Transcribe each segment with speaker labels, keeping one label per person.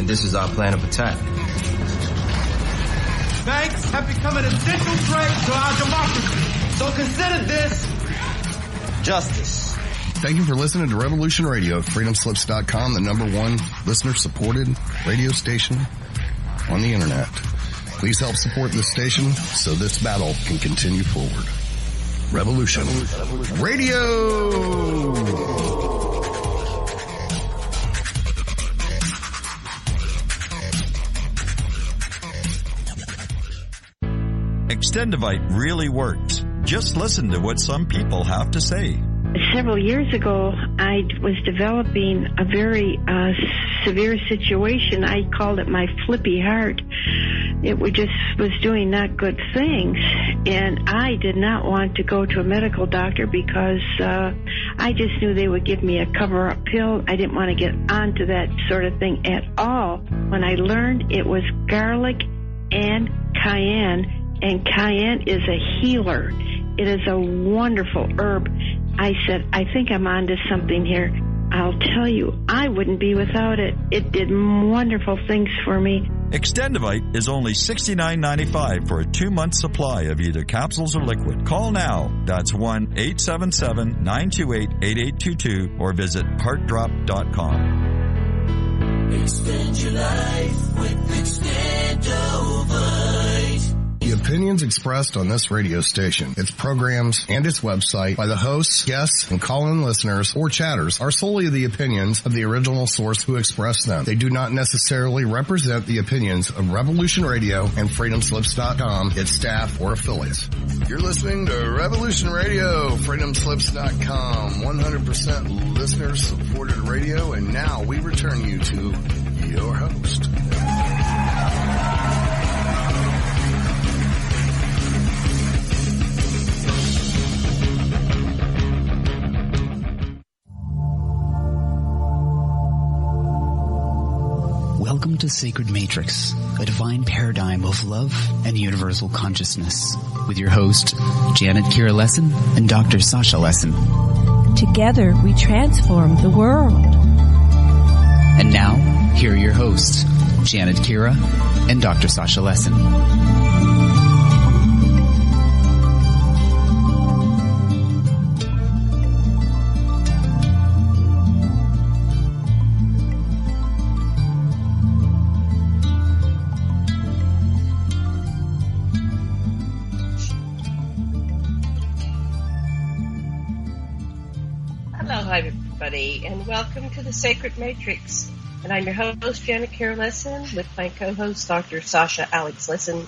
Speaker 1: and this is our plan of attack.
Speaker 2: Banks have become an essential threat to our democracy. So consider this justice.
Speaker 3: Thank you for listening to Revolution Radio at freedomslips.com, the #1 listener-supported radio station on the internet. Please help support this station so this battle can continue forward. Revolution Radio!
Speaker 4: Extendivite really works. Just listen to what some people have to say.
Speaker 5: Several years ago, I was developing a very severe situation. I called it my flippy heart. It was doing not good things, and I did not want to go to a medical doctor because I just knew they would give me a cover-up pill. I didn't want to get onto that sort of thing at all. When I learned it was garlic and cayenne is a healer. It is a wonderful herb. I said, I think I'm onto something here. I'll tell you, I wouldn't be without it. It did wonderful things for me.
Speaker 4: Extendivite is only $69.95 for a 2-month supply of either capsules or liquid. Call now. That's 1-877-928-8822 or visit heartdrop.com.
Speaker 6: Extend your life with Extendovite.
Speaker 3: The opinions expressed on this radio station, its programs, and its website by the hosts, guests, and call-in listeners or chatters are solely the opinions of the original source who expressed them. They do not necessarily represent the opinions of Revolution Radio and freedomslips.com, its staff, or affiliates. You're listening to Revolution Radio, freedomslips.com, 100% listener-supported radio, and now we return you to your host.
Speaker 7: Welcome to Sacred Matrix, a divine paradigm of love and universal consciousness, with your host, Janet Kira Lessin and Dr. Sasha Lessin.
Speaker 8: Together, we transform the world.
Speaker 7: And now, here are your hosts, Janet Kira and Dr. Sasha Lessin.
Speaker 9: And welcome to the Sacred Matrix. And I'm your host, Janet Kira Lessin, with my co-host, Dr. Sasha Alex Lessin.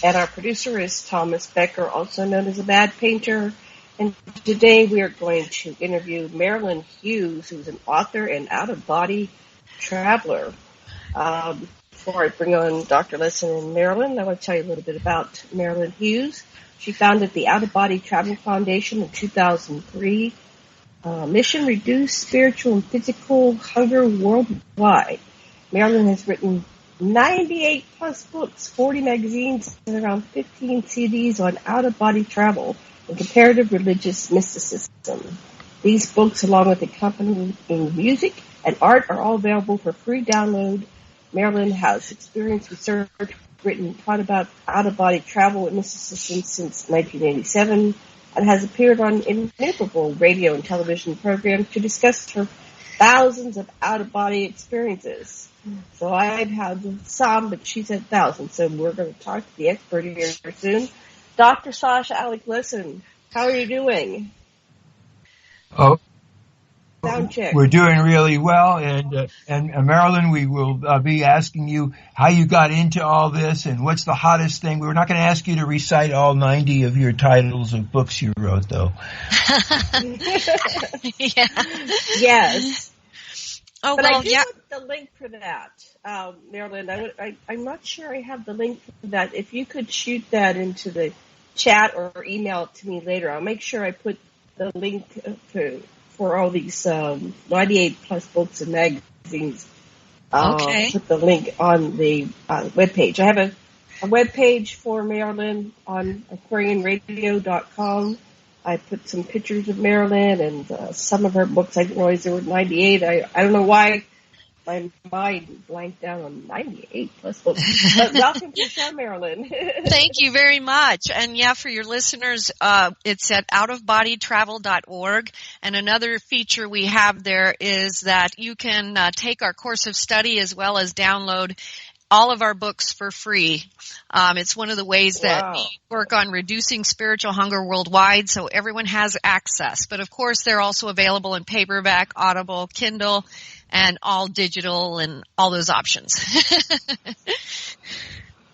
Speaker 9: And our producer is Thomas Becker, also known as a Mad Painter. And today we are going to interview Marilynn Hughes, who's an author and out-of-body traveler. Before I bring on Dr. Lessin and Marilynn, I want to tell you a little bit about Marilynn Hughes. She founded the Out-of-Body Traveling Foundation in 2003. Mission: Reduce Spiritual and Physical Hunger Worldwide. Marilynn has written 98 plus books, 40 magazines, and around 15 CDs on out-of-body travel and comparative religious mysticism. These books, along with accompanying music and art, are all available for free download. Marilynn has experienced research, written and taught about out-of-body travel and mysticism since 1987. And has appeared on innumerable radio and television programs to discuss her thousands of out-of-body experiences. So I've had some, but she said thousands. So we're going to talk to the expert here soon. Dr. Sasha Alex Lessin, how are you doing?
Speaker 10: Oh,
Speaker 9: Sound check.
Speaker 10: We're doing really well, and Marilynn, we will be asking you how you got into all this and what's the hottest thing. We're not going to ask you to recite all 90 of your titles of books you wrote, though.
Speaker 9: Yeah. Yes.
Speaker 8: Oh,
Speaker 9: but
Speaker 8: well,
Speaker 9: I do
Speaker 8: yeah.
Speaker 9: want the link for that, Marilynn. I'm not sure I have the link for that. If you could shoot that into the chat or email it to me later, I'll make sure I put the link for all these 98 plus books and magazines.
Speaker 8: Okay.
Speaker 9: Put the link on the webpage. I have a webpage for Marilynn on aquarianradio.com. I put some pictures of Marilynn and some of her books. I didn't realize there were 98. I don't know why my mind blanked down on 98 plus books. But welcome to the show, Marilynn.
Speaker 1: Thank you very much. And yeah, for your listeners, it's at outofbodytravel.org. And another feature we have there is that you can take our course of study as well as download all of our books for free. It's one of the ways that we work on reducing spiritual hunger worldwide, so everyone has access. But of course, they're also available in paperback, Audible, Kindle, and all digital and all those options.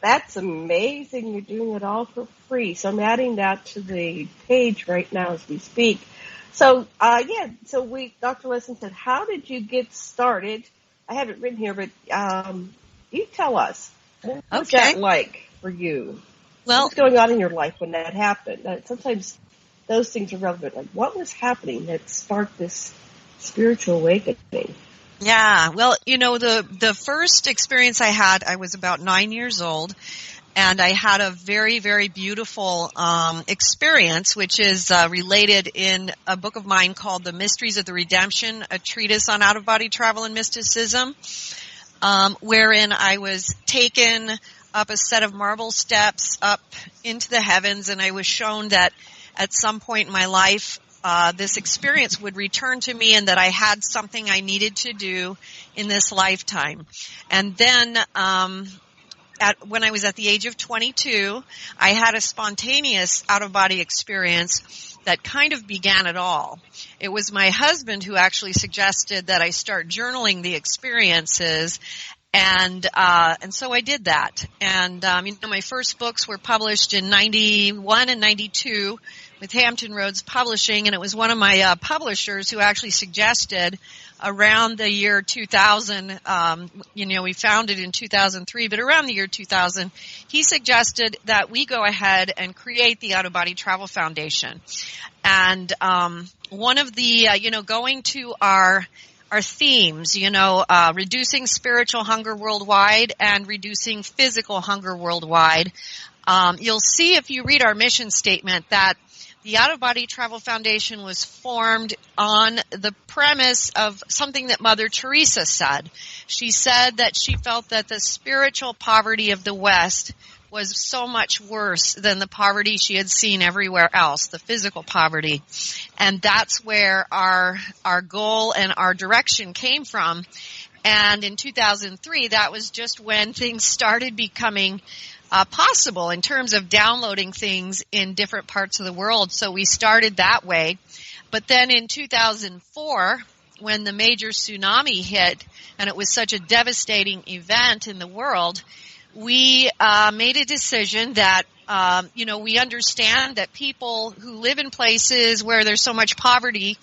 Speaker 9: That's amazing. You're doing it all for free. So I'm adding that to the page right now as we speak. So, Dr. Lessin said, how did you get started? I have it written here, but you tell us. What was that like for you?
Speaker 1: Well,
Speaker 9: what's going on in your life when that happened? Sometimes those things are relevant. Like, what was happening that sparked this spiritual awakening?
Speaker 1: Yeah, well, the first experience I had, I was about 9 years old, and I had a very, very beautiful experience, which is related in a book of mine called The Mysteries of the Redemption, a treatise on out-of-body travel and mysticism, wherein I was taken up a set of marble steps up into the heavens, and I was shown that at some point in my life, this experience would return to me and that I had something I needed to do in this lifetime. And then when I was at the age of 22, I had a spontaneous out-of-body experience that kind of began it all. It was my husband who actually suggested that I start journaling the experiences, and so I did that. And my first books were published in 91 and 92 with Hampton Roads Publishing, and it was one of my publishers who actually suggested around the year 2000, we founded in 2003, but around the year 2000, he suggested that we go ahead and create the Out-of-Body Travel Foundation. And one of the, going to our themes, reducing spiritual hunger worldwide and reducing physical hunger worldwide, you'll see if you read our mission statement that the Out-of-Body Travel Foundation was formed on the premise of something that Mother Teresa said. She said that she felt that the spiritual poverty of the West was so much worse than the poverty she had seen everywhere else, the physical poverty. And that's where our goal and our direction came from. And in 2003, that was just when things started becoming possible in terms of downloading things in different parts of the world. So we started that way. But then in 2004, when the major tsunami hit, and it was such a devastating event in the world, we made a decision that, we understand that people who live in places where there's so much poverty,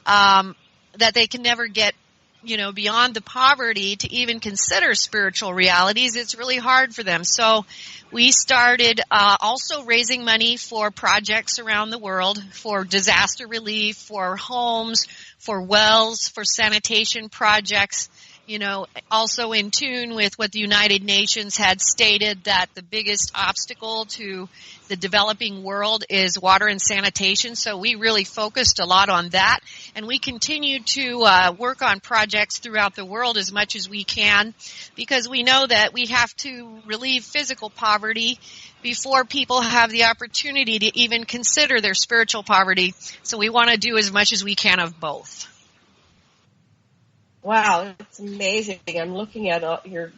Speaker 1: that they can never get beyond the poverty to even consider spiritual realities. It's really hard for them. So we started also raising money for projects around the world, for disaster relief, for homes, for wells, for sanitation projects, also in tune with what the United Nations had stated, that the biggest obstacle to the developing world is water and sanitation. So we really focused a lot on that, and we continue to work on projects throughout the world as much as we can, because we know that we have to relieve physical poverty before people have the opportunity to even consider their spiritual poverty. So we want to do as much as we can of both.
Speaker 9: Wow, that's amazing. I'm looking at your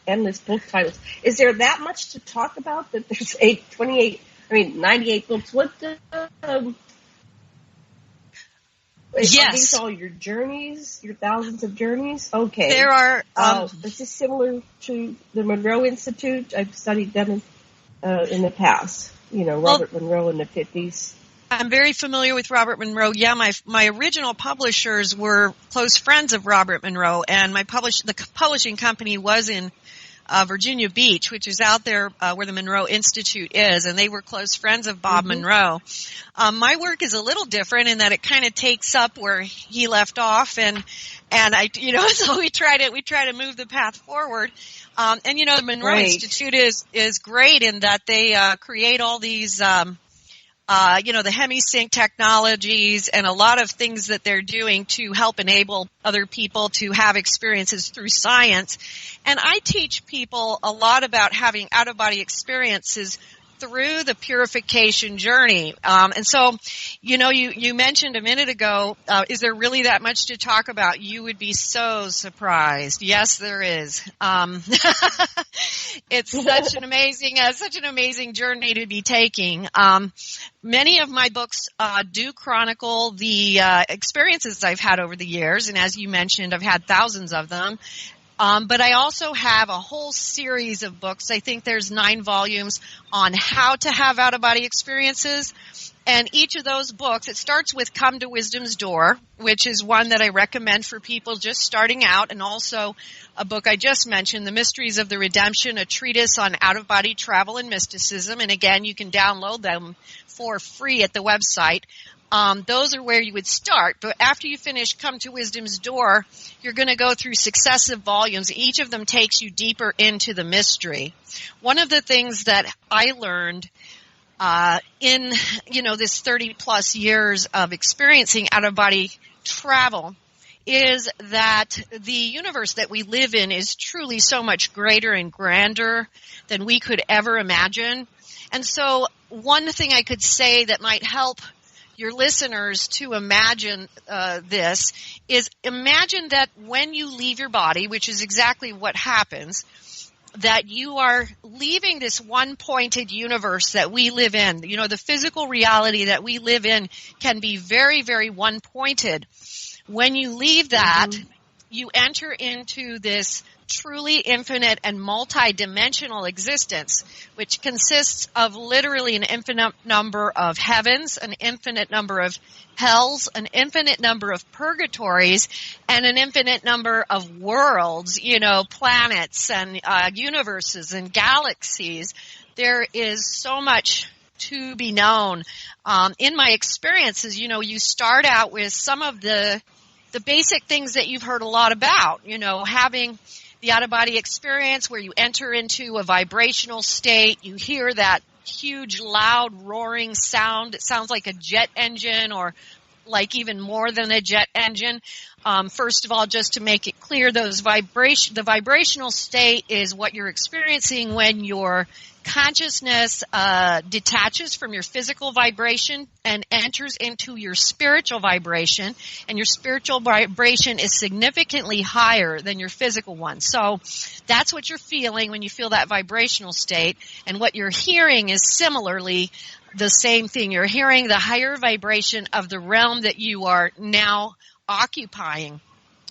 Speaker 9: endless book titles. Is there that much to talk about that there's 98 books? What
Speaker 1: yes.
Speaker 9: Are these all your journeys, your thousands of journeys? Okay.
Speaker 1: There are.
Speaker 9: This is similar to the Monroe Institute. I've studied them in the past. Robert Monroe in the 50s.
Speaker 1: I'm very familiar with Robert Monroe. Yeah, my original publishers were close friends of Robert Monroe, and the publishing company was in Virginia Beach, which is out there where the Monroe Institute is, and they were close friends of Bob Monroe. My work is a little different in that it kind of takes up where he left off, and I, so we try to move the path forward. And the Monroe Institute is great in that they create all these the HemiSync technologies and a lot of things that they're doing to help enable other people to have experiences through science. And I teach people a lot about having out-of-body experiences through the purification journey. And so, you mentioned a minute ago, is there really that much to talk about? You would be so surprised. Yes, there is. It's such an amazing journey to be taking. Many of my books do chronicle the experiences I've had over the years, and as you mentioned, I've had thousands of them. But I also have a whole series of books. I think there's 9 volumes on how to have out-of-body experiences. And each of those books, it starts with Come to Wisdom's Door, which is one that I recommend for people just starting out, and also a book I just mentioned, The Mysteries of the Redemption, a treatise on out-of-body travel and mysticism. And again, you can download them for free at the website. Those are where you would start. But after you finish Come to Wisdom's Door, you're going to go through successive volumes. Each of them takes you deeper into the mystery. One of the things that I learned in this 30-plus years of experiencing out-of-body travel is that the universe that we live in is truly so much greater and grander than we could ever imagine. And so one thing I could say that might help your listeners to imagine this is imagine that when you leave your body, which is exactly what happens, that you are leaving this one-pointed universe that we live in. The physical reality that we live in can be very, very one-pointed. When you leave that, you enter into this truly infinite and multi-dimensional existence, which consists of literally an infinite number of heavens, an infinite number of hells, an infinite number of purgatories, and an infinite number of worlds, planets and universes and galaxies. There is so much to be known. In my experiences, you start out with some of the basic things that you've heard a lot about, having the out-of-body experience where you enter into a vibrational state. You hear that huge, loud, roaring sound. It sounds like a jet engine or like even more than a jet engine. First of all, just to make it clear, the vibrational state is what you're experiencing when your consciousness detaches from your physical vibration and enters into your spiritual vibration, and your spiritual vibration is significantly higher than your physical one. So that's what you're feeling when you feel that vibrational state, and what you're hearing is similarly the same thing. You're hearing the higher vibration of the realm that you are now occupying.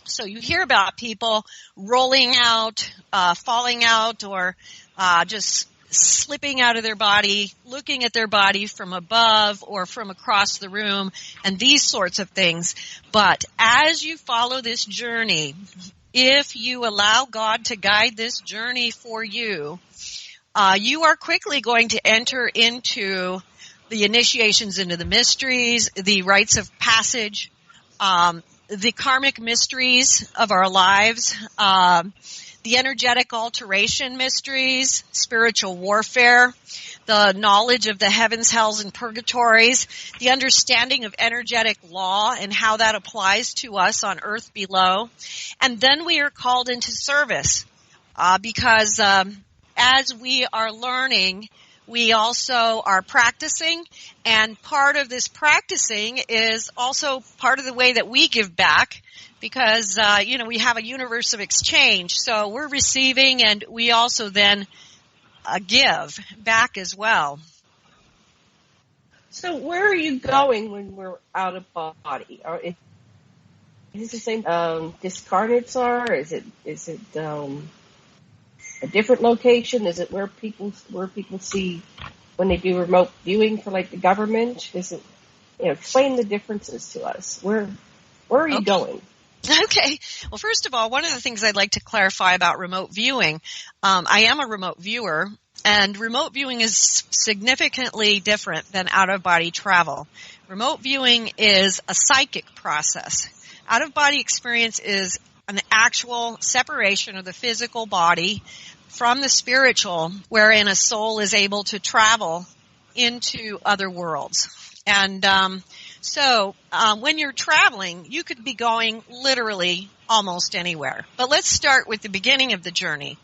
Speaker 1: So you hear about people rolling out, falling out, or just slipping out of their body, looking at their body from above or from across the room, and these sorts of things. But as you follow this journey, if you allow God to guide this journey for you, you are quickly going to enter into the initiations into the mysteries, the rites of passage, the karmic mysteries of our lives, the energetic alteration mysteries, spiritual warfare, the knowledge of the heavens, hells, and purgatories, the understanding of energetic law and how that applies to us on earth below. And then we are called into service because as we are learning, we also are practicing, and part of this practicing is also part of the way that we give back because, we have a universe of exchange. So we're receiving, and we also then give back as well.
Speaker 9: So where are you going when we're out of body? Or is it the same discarnates are? Is it a different location? Is it where people see when they do remote viewing for like the government? Is it, explain the differences to us. Where are you going?
Speaker 1: Okay. Well, first of all, one of the things I'd like to clarify about remote viewing, I am a remote viewer, and remote viewing is significantly different than out-of-body travel. Remote viewing is a psychic process. Out-of-body experience is an actual separation of the physical body from the spiritual, wherein a soul is able to travel into other worlds. And so when you're traveling, you could be going literally almost anywhere. But let's start with the beginning of the journey.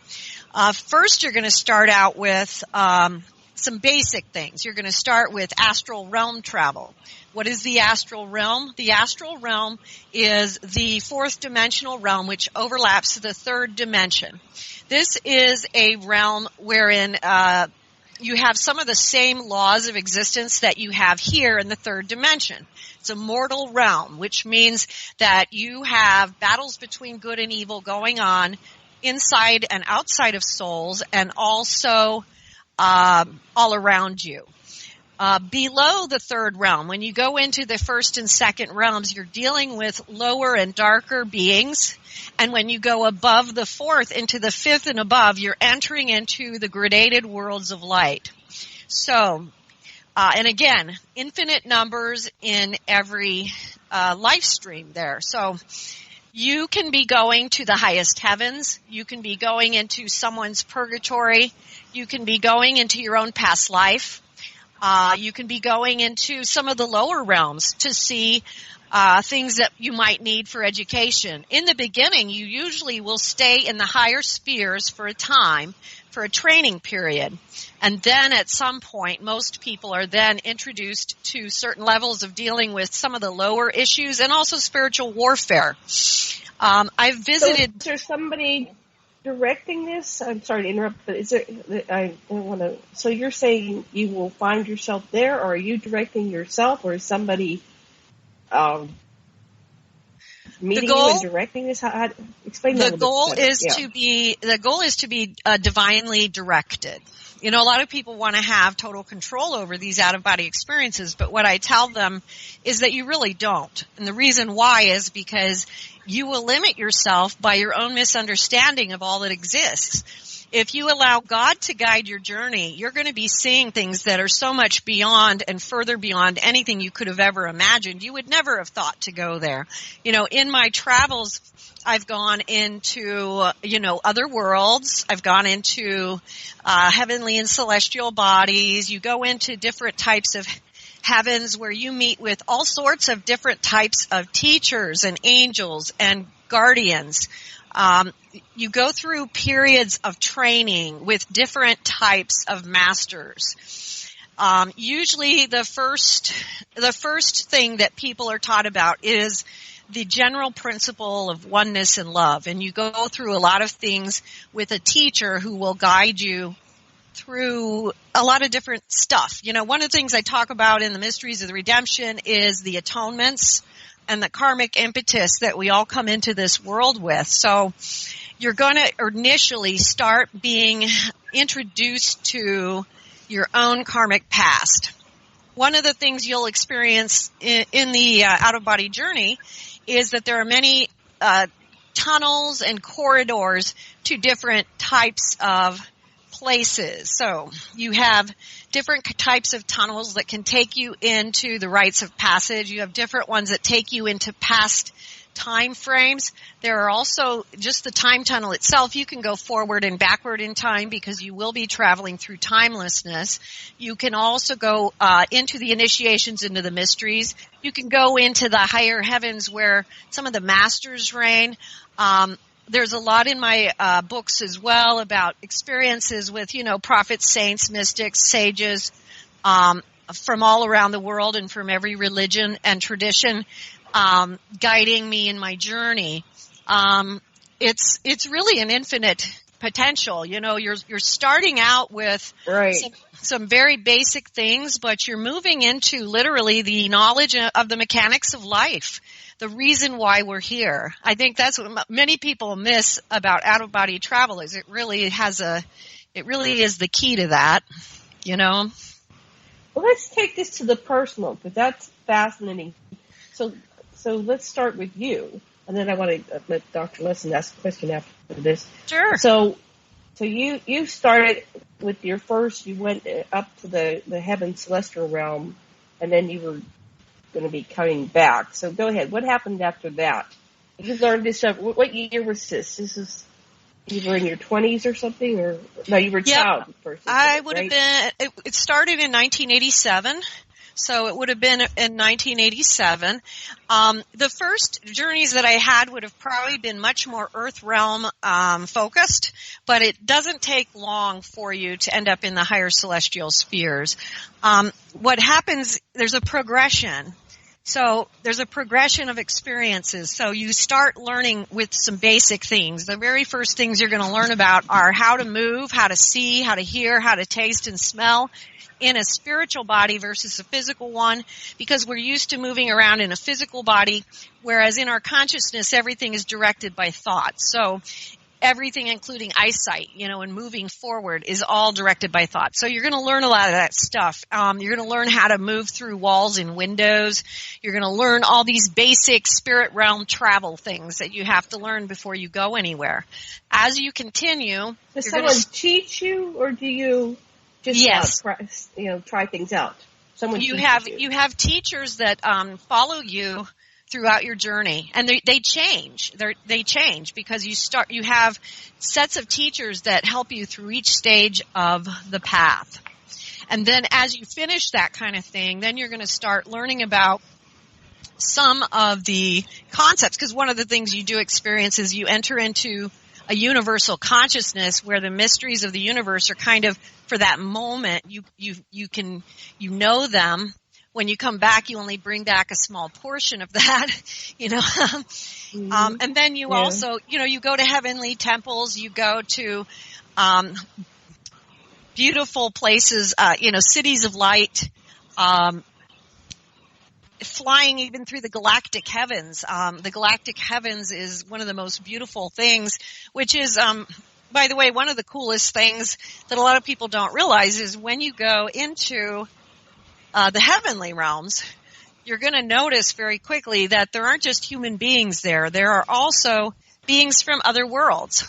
Speaker 1: First, you're going to start out with some basic things. You're going to start with astral realm travel. What is the astral realm? The astral realm is the fourth dimensional realm, which overlaps the third dimension. This is a realm wherein you have some of the same laws of existence that you have here in the third dimension. It's a mortal realm, which means that you have battles between good and evil going on inside and outside of souls, and also all around you. Below the third realm, when you go into the first and second realms, you're dealing with lower and darker beings. And when you go above the fourth into the fifth and above, you're entering into the gradated worlds of light. So, and again, infinite numbers in every life stream there. So you can be going to the highest heavens. You can be going into someone's purgatory. You can be going into your own past life. You can be going into some of the lower realms to see things that you might need for education. In the beginning, you usually will stay in the higher spheres for a time, for a training period. And then at some point, most people are then introduced to certain levels of dealing with some of the lower issues and also spiritual warfare. I've visited...
Speaker 9: So is there somebody directing this? I'm sorry to interrupt, but is there... I don't want to... So you're saying you will find yourself there, or are you directing yourself, or is somebody meeting you and directing this? Explain that a little bit better.
Speaker 1: The goal is to be divinely directed. You know, a lot of people want to have total control over these out-of-body experiences, but what I tell them is that you really don't. And the reason why is because you will limit yourself by your own misunderstanding of all that exists. If you allow God to guide your journey, you're going to be seeing things that are so much beyond and further beyond anything you could have ever imagined. You would never have thought to go there. You know, in my travels, I've gone into, other worlds. I've gone into heavenly and celestial bodies. You go into different types of heavens where you meet with all sorts of different types of teachers and angels and guardians. You go through periods of training with different types of masters. Usually the first thing that people are taught about is the general principle of oneness and love. And you go through a lot of things with a teacher who will guide you through a lot of different stuff. You know, one of the things I talk about in the Mysteries of the Redemption is the atonements and the karmic impetus that we all come into this world with. So you're going to initially start being introduced to your own karmic past. One of the things you'll experience in the out-of-body journey is that there are many tunnels and corridors to different types of places. So you have different types of tunnels that can take you into the rites of passage. You have different ones that take you into past time frames. There are also just the time tunnel itself. You can go forward and backward in time because you will be traveling through timelessness. You can also go into the initiations, into the mysteries. You can go into the higher heavens where some of the masters reign. There's a lot in my books as well about experiences with, prophets, saints, mystics, sages from all around the world and from every religion and tradition guiding me in my journey. It's really an infinite potential. You're starting out with some very basic things, but you're moving into literally the knowledge of the mechanics of life. The reason why we're here. I think that's what many people miss about out-of-body travel is it really is the key to that, Well,
Speaker 9: let's take this to the personal, because that's fascinating. So let's start with you, and then I want to let Dr. Lessin ask a question after this.
Speaker 1: Sure.
Speaker 9: So you started with your first, you went up to the heaven celestial realm, and then you were going to be coming back. So go ahead. What happened after that? You learned this. What year was this? This is You were in your 20s or something, or no? You were a child first.
Speaker 1: I would have been. It started in 1987. So it would have been in 1987. The first journeys that I had would have probably been much more Earth realm focused, but it doesn't take long for you to end up in the higher celestial spheres. What happens, there's a progression. So there's a progression of experiences. So you start learning with some basic things. The very first things you're going to learn about are how to move, how to see, how to hear, how to taste and smell in a spiritual body versus a physical one, because we're used to moving around in a physical body, whereas in our consciousness, everything is directed by thought. So everything, including eyesight, and moving forward, is all directed by thought. So you're going to learn a lot of that stuff. You're going to learn how to move through walls and windows. You're going to learn all these basic spirit realm travel things that you have to learn before you go anywhere. As you continue,
Speaker 9: does someone teach you, or do you just try things out? Someone
Speaker 1: you have teachers that follow you throughout your journey, and they change. They change because you have sets of teachers that help you through each stage of the path. And then as you finish that kind of thing, then you're going to start learning about some of the concepts, because one of the things you do experience is you enter into a universal consciousness where the mysteries of the universe are kind of, for that moment, you know them. When you come back, you only bring back a small portion of that, and then you also, you go to heavenly temples, you go to beautiful places, cities of light, flying even through the galactic heavens. The galactic heavens is one of the most beautiful things, which is, by the way, one of the coolest things that a lot of people don't realize is when you go into the heavenly realms, you're going to notice very quickly that there aren't just human beings there. There are also beings from other worlds,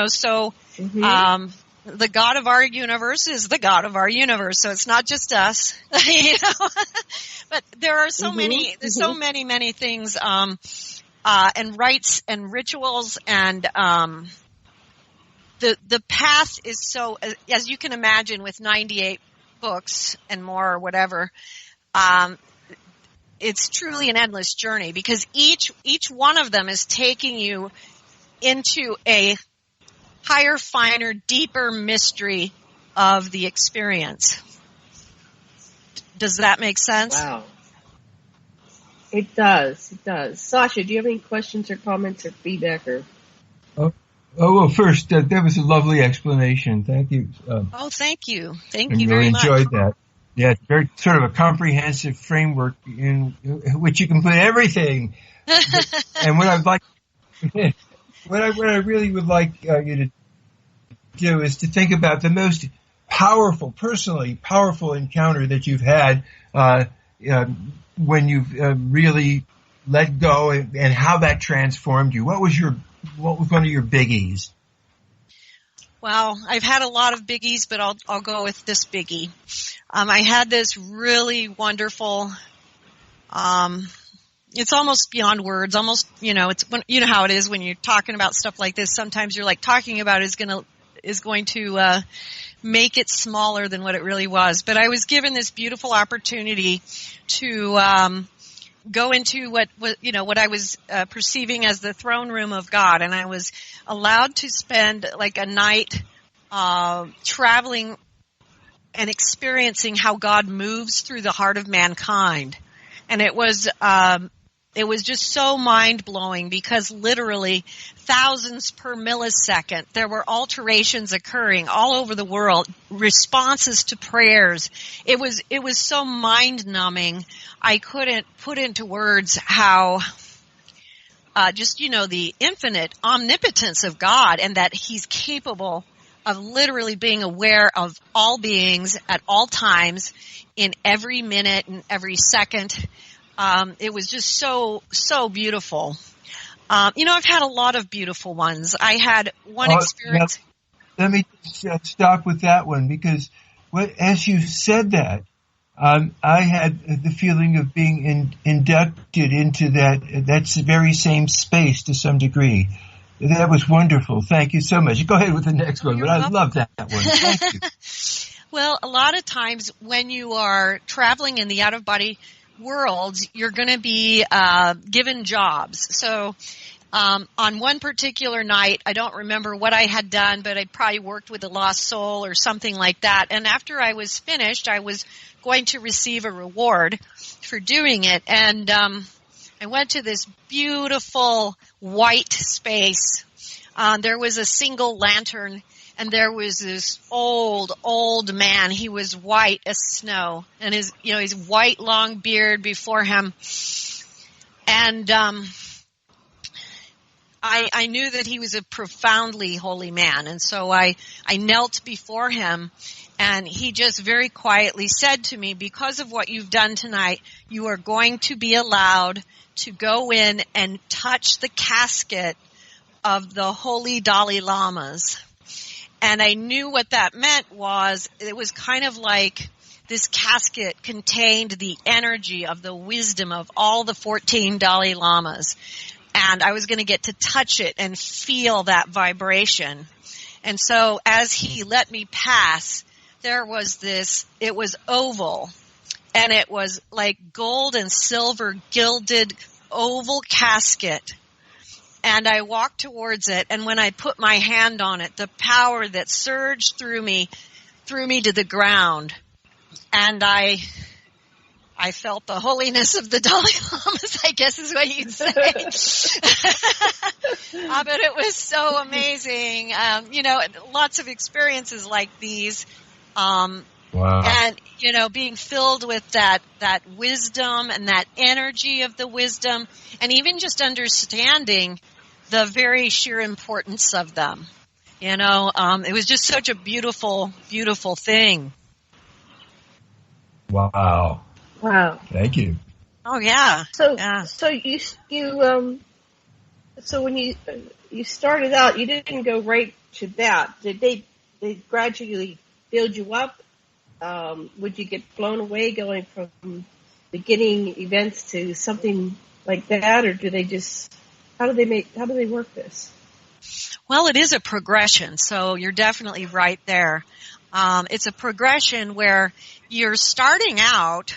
Speaker 1: so the God of our universe is the God of our universe. So it's not just us, but there are so many, there's so many things, and rites and rituals, and the path is so, as you can imagine, with 98 books and more or whatever, it's truly an endless journey, because each one of them is taking you into a higher, finer, deeper mystery of the experience. Does that make sense?
Speaker 9: Wow. It does. It does. Sasha, do you have any questions or comments or feedback?
Speaker 10: Well, first, that was a lovely explanation. Thank you.
Speaker 1: Thank you. Thank you
Speaker 10: really
Speaker 1: very much.
Speaker 10: Enjoyed that. Yeah, it's very sort of a comprehensive framework in which you can put everything. And what I'd like, what I really would like you to do is to think about the most powerful, personally powerful encounter that you've had when you've really let go, and how that transformed you. What was one of your biggies?
Speaker 1: Well, I've had a lot of biggies, but I'll go with this biggie. I had this really wonderful, it's almost beyond words, almost, it's, how it is when you're talking about stuff like this. Sometimes you're like, talking about it is going to make it smaller than what it really was. But I was given this beautiful opportunity to go into what I was perceiving as the throne room of God, and I was allowed to spend like a night traveling and experiencing how God moves through the heart of mankind. And it was just so mind-blowing, because literally thousands per millisecond there were alterations occurring all over the world, responses to prayers. It was so mind-numbing. I couldn't put into words how the infinite omnipotence of God, and that He's capable of literally being aware of all beings at all times, in every minute and every second. It was just so beautiful. I've had a lot of beautiful ones. I had one experience.
Speaker 10: Let me stop with that one, because as you said that, I had the feeling of being inducted into that very same space to some degree. That was wonderful. Thank you so much. Go ahead with the next one, but I love that one. Thank you.
Speaker 1: Well, a lot of times when you are traveling in the out-of-body worlds, you're going to be given jobs. So on one particular night, I don't remember what I had done, but I probably worked with a lost soul or something like that. And after I was finished, I was going to receive a reward for doing it. And I went to this beautiful white space. There was a single lantern, and there was this old man. He was white as snow, and his white long beard before him. And I knew that he was a profoundly holy man, and so I knelt before him, and he just very quietly said to me, because of what you've done tonight, you are going to be allowed to go in and touch the casket of the holy Dalai Lamas. And I knew what that meant was it was kind of like this casket contained the energy of the wisdom of all the 14 Dalai Lamas. And I was going to get to touch it and feel that vibration. And so as he let me pass, there was this, it was oval, and it was like gold and silver gilded oval casket. And I walked towards it, and when I put my hand on it, the power that surged through me threw me to the ground. And I felt the holiness of the Dalai Lamas, I guess is what you'd say. But it was so amazing. Lots of experiences like these. Wow. And, being filled with that wisdom and that energy of the wisdom, and even just understanding the very sheer importance of them. It was just such a beautiful, beautiful thing.
Speaker 10: Wow. Thank you.
Speaker 1: Oh yeah.
Speaker 9: So when you started out, you didn't go right to that. Did they gradually build you up? Would you get blown away going from beginning events to something like that, or do they just how do they work this?
Speaker 1: Well, it is a progression, so you're definitely right there. It's a progression where you're starting out,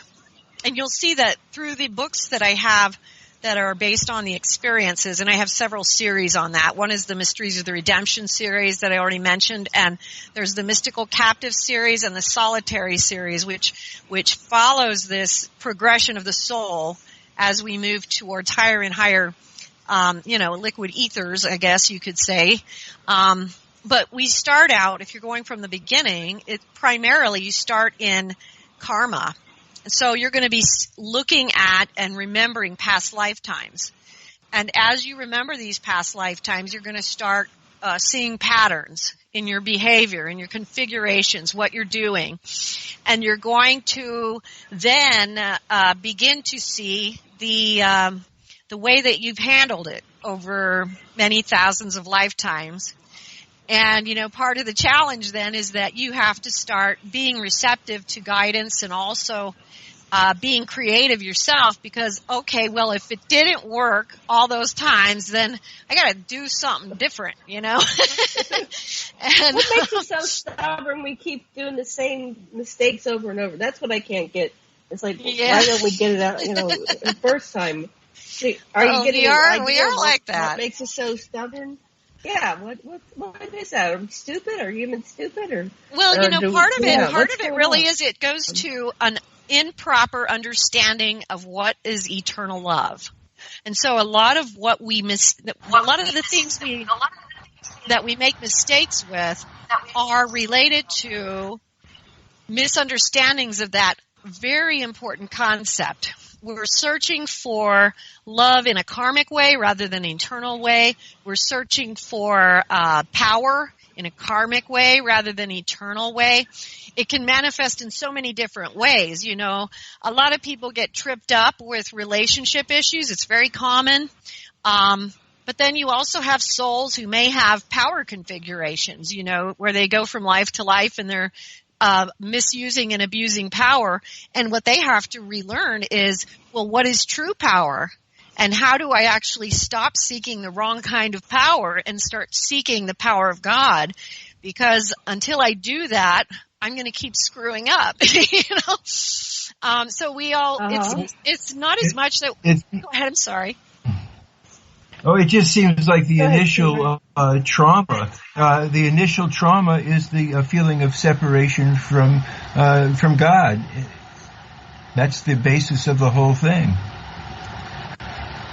Speaker 1: and you'll see that through the books that I have that are based on the experiences, and I have several series on that. One is the Mysteries of the Redemption series that I already mentioned, and there's the Mystical Captive series and the Solitary series, which follows this progression of the soul as we move towards higher and higher, liquid ethers, I guess you could say. But we start out, if you're going from the beginning, primarily you start in karma. So you're going to be looking at and remembering past lifetimes. And as you remember these past lifetimes, you're going to start seeing patterns in your behavior, in your configurations, what you're doing. And you're going to then begin to see the way that you've handled it over many thousands of lifetimes. And, part of the challenge then is that you have to start being receptive to guidance and also being creative yourself because, well, if it didn't work all those times, then I got to do something different, And
Speaker 9: what makes us so stubborn? We keep doing the same mistakes over and over. That's what I can't get. It's like, why don't we get it out, the first time? We are
Speaker 1: like that.
Speaker 9: What makes us so stubborn? Yeah, what is that? Are we stupid? Are humans stupid?
Speaker 1: Part of it really is it goes to an improper understanding of what is eternal love. And so a lot of what a lot of the things that we make mistakes with are related to misunderstandings of that very important concept. We're searching for love in a karmic way rather than an eternal way. We're searching for power in a karmic way rather than eternal way. It can manifest in so many different ways. A lot of people get tripped up with relationship issues. It's very common. But then you also have souls who may have power configurations, where they go from life to life and they're misusing and abusing power. And what they have to relearn is, well, what is true power? And how do I actually stop seeking the wrong kind of power and start seeking the power of God? Because until I do that, I'm going to keep screwing up, so we all, it's not as much that, go ahead, I'm sorry.
Speaker 10: Oh, it just seems like the initial trauma. The initial trauma is the feeling of separation from God. That's the basis of the whole thing.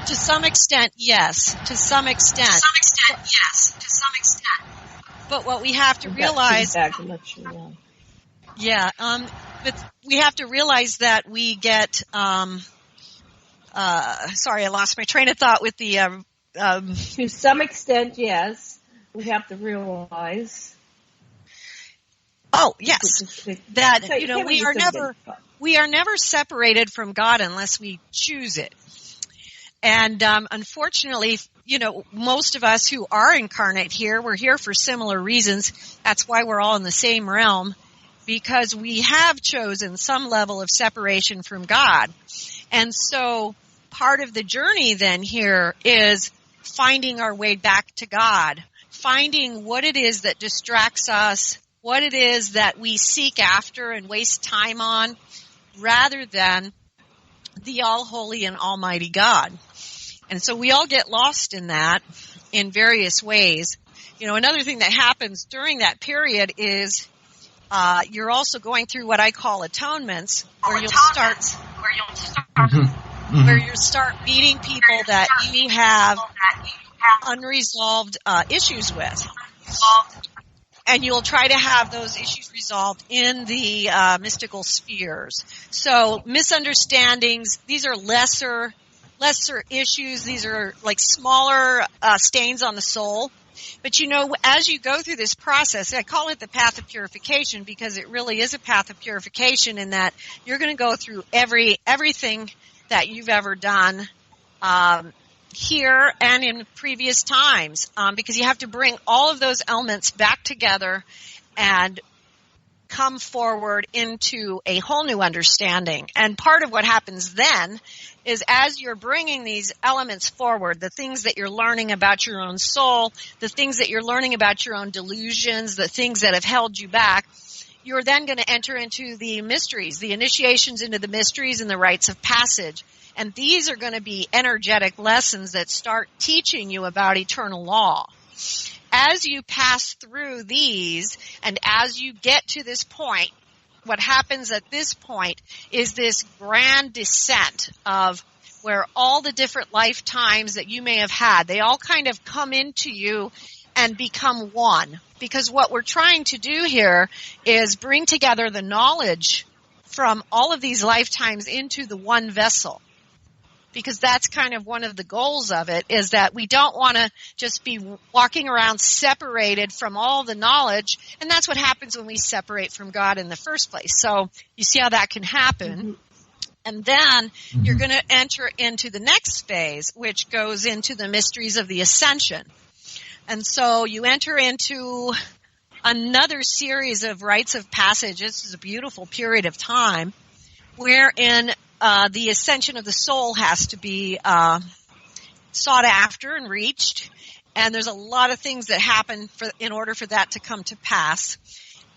Speaker 1: To some extent, yes. To some extent, yes. But what we have to realize, but we have to realize that we get. Sorry, I lost my train of thought with the.
Speaker 9: To some extent, yes. We have to realize.
Speaker 1: Oh, yes. That we are never separated from God unless we choose it. And unfortunately, most of us who are incarnate here, we're here for similar reasons. That's why we're all in the same realm, because we have chosen some level of separation from God. And so part of the journey then here is finding our way back to God, finding what it is that distracts us, what it is that we seek after and waste time on, rather than the all-holy and almighty God. And so we all get lost in that in various ways. Another thing that happens during that period is you're also going through what I call atonements, where you'll start meeting people that you have unresolved issues with. And you'll try to have those issues resolved in the mystical spheres. So misunderstandings, these are lesser issues. These are like smaller stains on the soul. But as you go through this process, I call it the path of purification because it really is a path of purification in that you're going to go through everything that you've ever done here and in previous times, because you have to bring all of those elements back together and come forward into a whole new understanding. And part of what happens then is as you're bringing these elements forward, the things that you're learning about your own soul, the things that you're learning about your own delusions, the things that have held you back, you're then going to enter into the mysteries, the initiations into the mysteries and the rites of passage. And these are going to be energetic lessons that start teaching you about eternal law. As you pass through these and as you get to this point, what happens at this point is this grand descent of where all the different lifetimes that you may have had, they all kind of come into you and become one. Because what we're trying to do here is bring together the knowledge from all of these lifetimes into the one vessel. Because that's kind of one of the goals of it, is that we don't want to just be walking around separated from all the knowledge, and that's what happens when we separate from God in the first place. So you see how that can happen. Mm-hmm. And then you're going to enter into the next phase, which goes into the mysteries of the ascension. And so you enter into another series of rites of passage. This is a beautiful period of time wherein the ascension of the soul has to be sought after and reached, and there's a lot of things that happen in order for that to come to pass.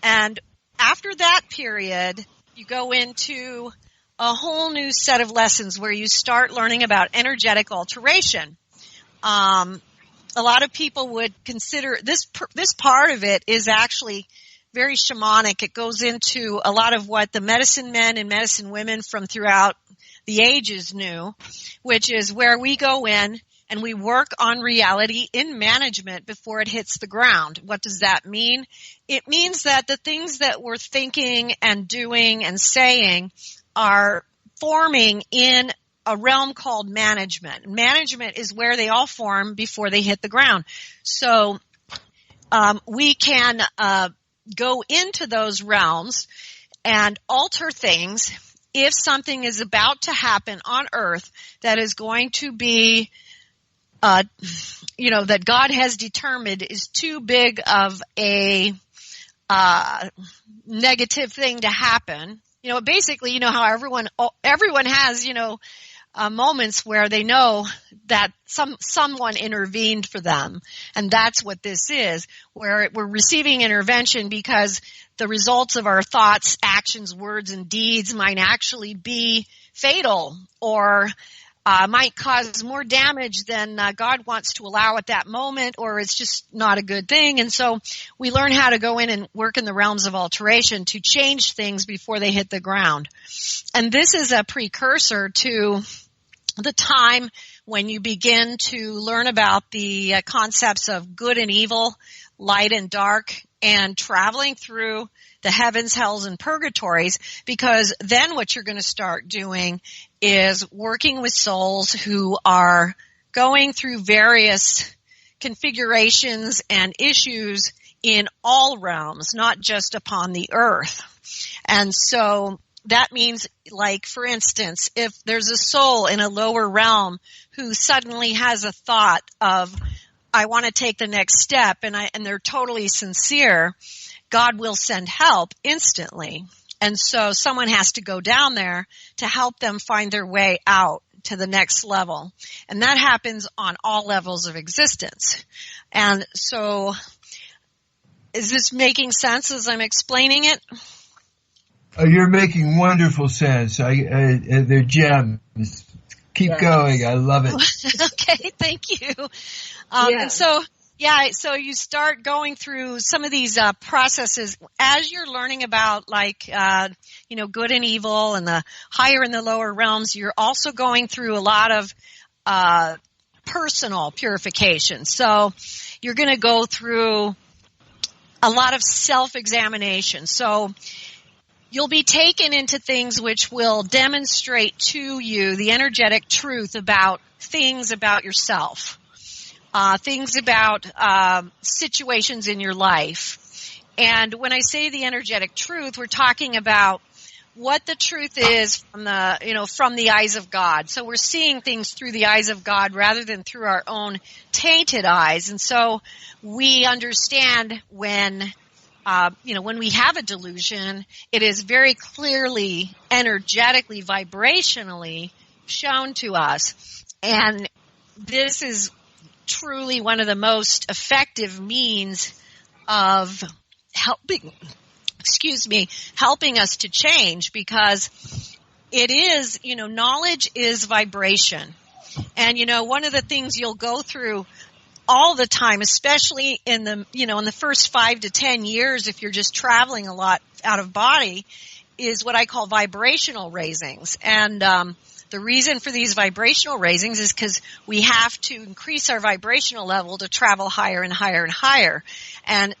Speaker 1: And after that period, you go into a whole new set of lessons where you start learning about energetic alteration. A lot of people would consider this part of it is actually very shamanic. It goes into a lot of what the medicine men and medicine women from throughout the ages knew, which is where we go in and we work on reality in management before it hits the ground. What does that mean? It means that the things that we're thinking and doing and saying are forming in a realm called management. Management is where they all form before they hit the ground. So we can go into those realms and alter things if something is about to happen on earth that is going to be, that God has determined is too big of a negative thing to happen. Basically, how everyone has, moments where they know that someone intervened for them. And that's what this is, where we're receiving intervention because the results of our thoughts, actions, words, and deeds might actually be fatal or might cause more damage than God wants to allow at that moment, or it's just not a good thing. And so we learn how to go in and work in the realms of alteration to change things before they hit the ground. And this is a precursor to the time when you begin to learn about the concepts of good and evil, light and dark, and traveling through the heavens, hells, and purgatories, because then what you're going to start doing is working with souls who are going through various configurations and issues in all realms, not just upon the earth. And so that means, like, for instance, if there's a soul in a lower realm who suddenly has a thought of, I want to take the next step, and they're totally sincere, God will send help instantly. And so someone has to go down there to help them find their way out to the next level. And that happens on all levels of existence. And so, is this making sense as I'm explaining it?
Speaker 10: You're making wonderful sense. They're gems. Keep going. I love it.
Speaker 1: Okay, thank you. And so you start going through some of these processes as you're learning about, like, good and evil and the higher and the lower realms. You're also going through a lot of personal purification. So you're going to go through a lot of self-examination. So you'll be taken into things which will demonstrate to you the energetic truth about things about yourself, things about situations in your life. And when I say the energetic truth, we're talking about what the truth is from the eyes of God. So we're seeing things through the eyes of God rather than through our own tainted eyes. And so we understand when we have a delusion, it is very clearly, energetically, vibrationally shown to us. And this is truly one of the most effective means of helping us to change, because it is, knowledge is vibration. And, one of the things you'll go through all the time, especially in the first 5 to 10 years, if you're just traveling a lot out of body, is what I call vibrational raisings. And the reason for these vibrational raisings is because we have to increase our vibrational level to travel higher and higher and higher. And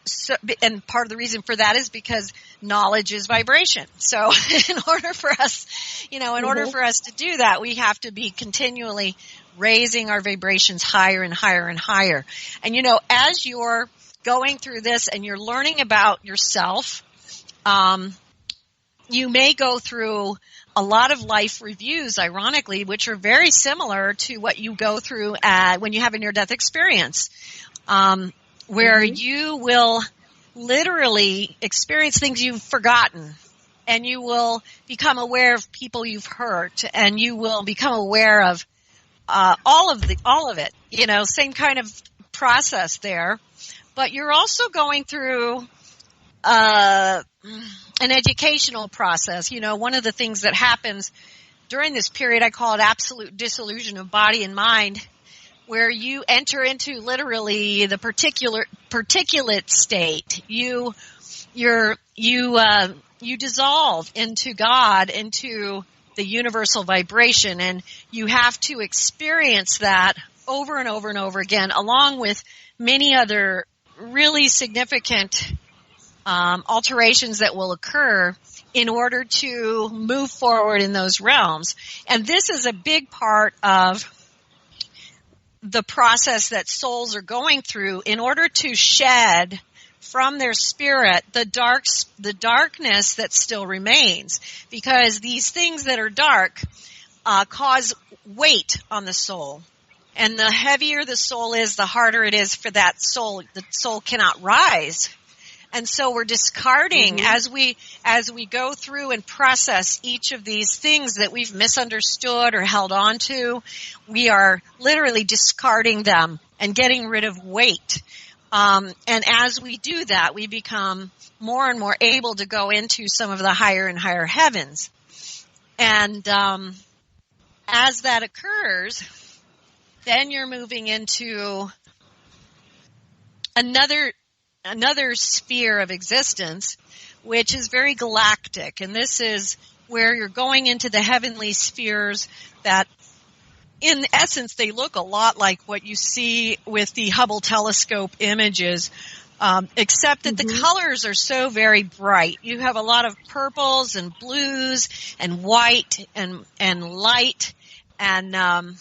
Speaker 1: part of the reason for that is because knowledge is vibration. So in order for us to do that, we have to be continually raising our vibrations higher and higher and higher. And, as you're going through this and you're learning about yourself, you may go through a lot of life reviews, ironically, which are very similar to what you go through when you have a near-death experience, where you will literally experience things you've forgotten, and you will become aware of people you've hurt, and you will become aware of all of it. Same kind of process there, but you're also going through an educational process. One of the things that happens during this period, I call it absolute dissolution of body and mind, where you enter into literally the particulate state. You dissolve into God, into the universal vibration, and you have to experience that over and over and over again, along with many other really significant alterations that will occur in order to move forward in those realms. And this is a big part of the process that souls are going through in order to shed from their spirit the darkness that still remains, because these things that are dark cause weight on the soul. And the heavier the soul is, the harder it is for that soul. The soul cannot rise And so we're discarding as we go through and process each of these things that we've misunderstood or held on to. We are literally discarding them and getting rid of weight. And as we do that, we become more and more able to go into some of the higher and higher heavens. And as that occurs, then you're moving into another sphere of existence, which is very galactic. And this is where you're going into the heavenly spheres that, in essence, they look a lot like what you see with the Hubble telescope images, except that the colors are so very bright. You have a lot of purples and blues and white and light, and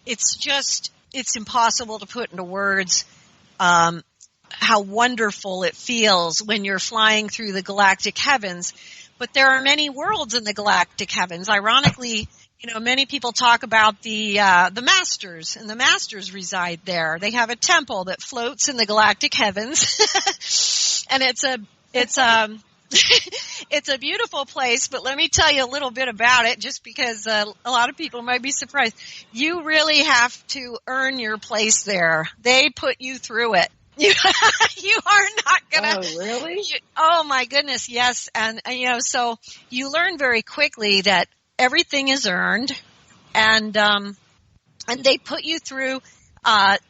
Speaker 1: it's impossible to put into words how wonderful it feels when you're flying through the galactic heavens. But there are many worlds in the galactic heavens. Ironically, many people talk about the masters, and the masters reside there. They have a temple that floats in the galactic heavens, and it's a beautiful place. But let me tell you a little bit about it, just because a lot of people might be surprised. You really have to earn your place there. They put you through it. You are not gonna.
Speaker 9: Oh, really?
Speaker 1: Oh my goodness, yes. And so you learn very quickly that everything is earned, and they put you through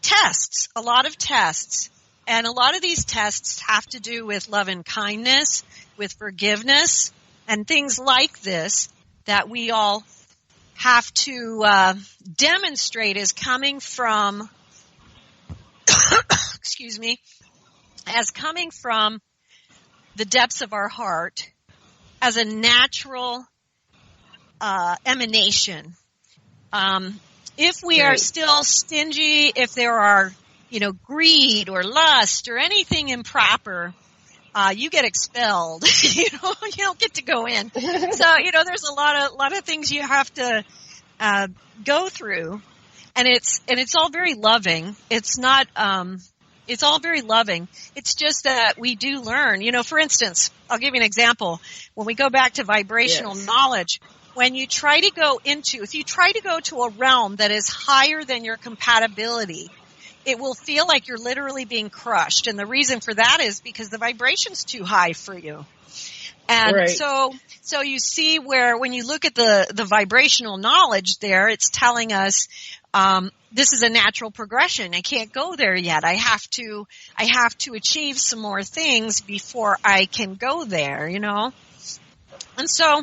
Speaker 1: tests, a lot of tests, and a lot of these tests have to do with love and kindness, with forgiveness, and things like this that we all have to demonstrate as coming from. Excuse me, as coming from the depths of our heart as a natural emanation. If we are still stingy, if there are, greed or lust or anything improper, you get expelled. You don't get to go in. So, there's a lot of things you have to go through. And it's all very loving. It's not, it's all very loving. It's just that we do learn. For instance, I'll give you an example. When we go back to vibrational knowledge, if you try to go to a realm that is higher than your compatibility, it will feel like you're literally being crushed. And the reason for that is because the vibration's too high for you. And so you see where when you look at the vibrational knowledge there, it's telling us, this is a natural progression. I can't go there yet. I have to achieve some more things before I can go there, And so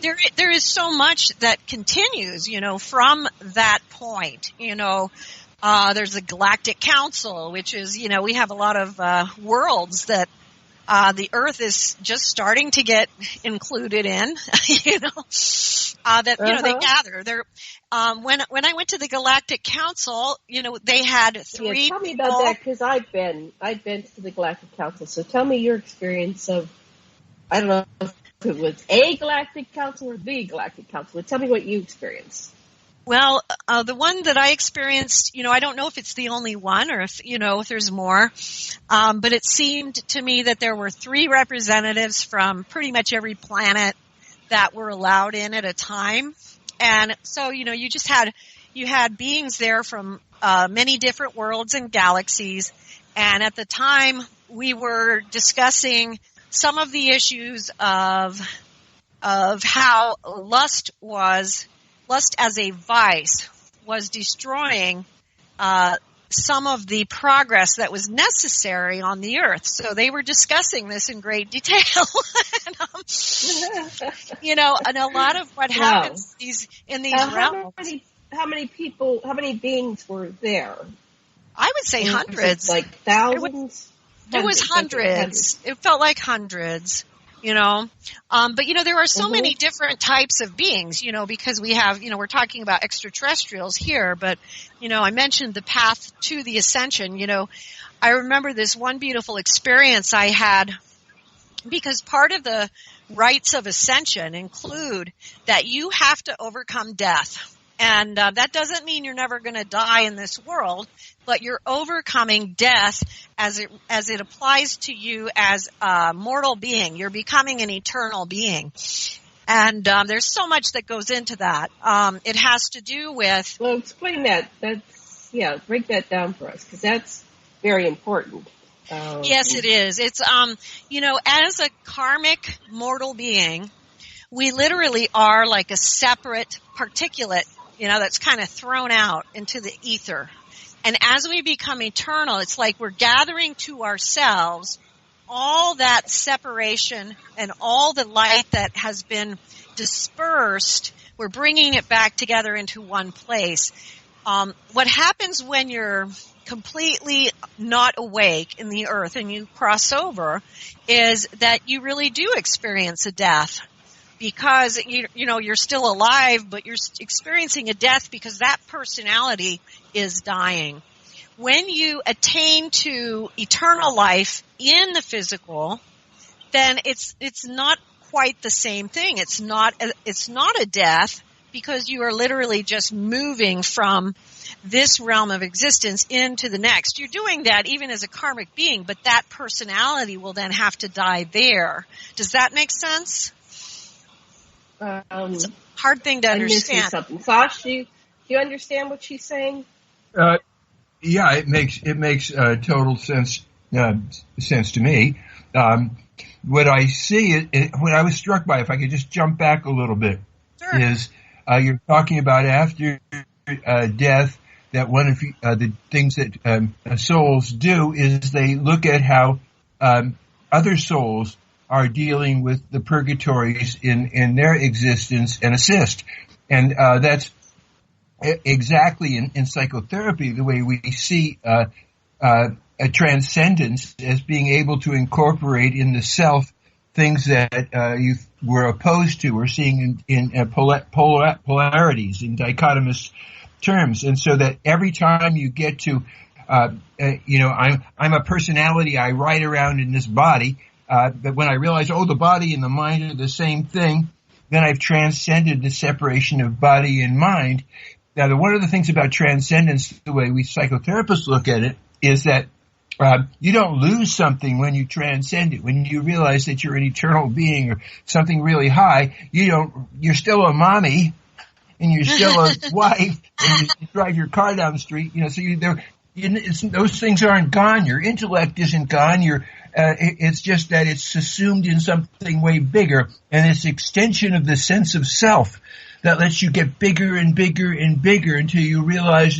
Speaker 1: there is so much that continues, from that point, there's the Galactic Council, which is, we have a lot of worlds that the Earth is just starting to get included in, they gather. They're, when I went to the Galactic Council, they had three.
Speaker 9: Yeah, tell me about that, because I've been to the Galactic Council. So tell me your experience of, I don't know if it was a Galactic Council or the Galactic Council, but tell me what you experienced.
Speaker 1: Well, the one that I experienced, I don't know if it's the only one or if there's more, but it seemed to me that there were 3 representatives from pretty much every planet that were allowed in at a time. And so, you had beings there from many different worlds and galaxies. And at the time, we were discussing some of the issues of how lust as a vice was destroying some of the progress that was necessary on the Earth. So they were discussing this in great detail. And a lot of what happens in these realms.
Speaker 9: How many beings were there?
Speaker 1: I would say hundreds.
Speaker 9: Like thousands?
Speaker 1: It was hundreds. It felt like hundreds. But there are so many different types of beings, because we have, we're talking about extraterrestrials here, but, I mentioned the path to the ascension. I remember this one beautiful experience I had, because part of the rites of ascension include that you have to overcome death. And that doesn't mean you're never going to die in this world, but you're overcoming death as it applies to you as a mortal being. You're becoming an eternal being. And there's so much that goes into that. It has to do with...
Speaker 9: Well, explain that. Break that down for us, because that's very important.
Speaker 1: Yes, it is. It's, as a karmic mortal being, we literally are like a separate particulate, that's kind of thrown out into the ether. And as we become eternal, it's like we're gathering to ourselves all that separation and all the light that has been dispersed. We're bringing it back together into one place. What happens when you're completely not awake in the earth and you cross over is that you really do experience a death. Because, you're still alive, but you're experiencing a death because that personality is dying. When you attain to eternal life in the physical, then it's not quite the same thing. It's not a death, because you are literally just moving from this realm of existence into the next. You're doing that even as a karmic being, but that personality will then have to die there. Does that make sense? It's a hard thing to understand.
Speaker 9: I'm missing something. Sash, do you understand what she's saying?
Speaker 10: Yeah, it makes total sense to me. What I see, what I was struck by, if I could just jump back a little bit,
Speaker 1: sure.
Speaker 10: Is you're talking about after death, that one of the things that souls do is they look at how other souls are dealing with the purgatories in their existence and assist. And that's exactly in psychotherapy the way we see a transcendence as being able to incorporate in the self things that you were opposed to or seeing in polarities, in dichotomous terms. And so that every time you get to, I'm a personality, I ride around in this body, but when I realize, the body and the mind are the same thing, then I've transcended the separation of body and mind. Now, one of the things about transcendence, the way we psychotherapists look at it, is that you don't lose something when you transcend it. When you realize that you're an eternal being or something really high, you're still a mommy and you're still a wife, and you drive your car down the street, so those things aren't gone. Your intellect isn't gone. It's just that it's assumed in something way bigger, and it's extension of the sense of self that lets you get bigger and bigger and bigger until you realize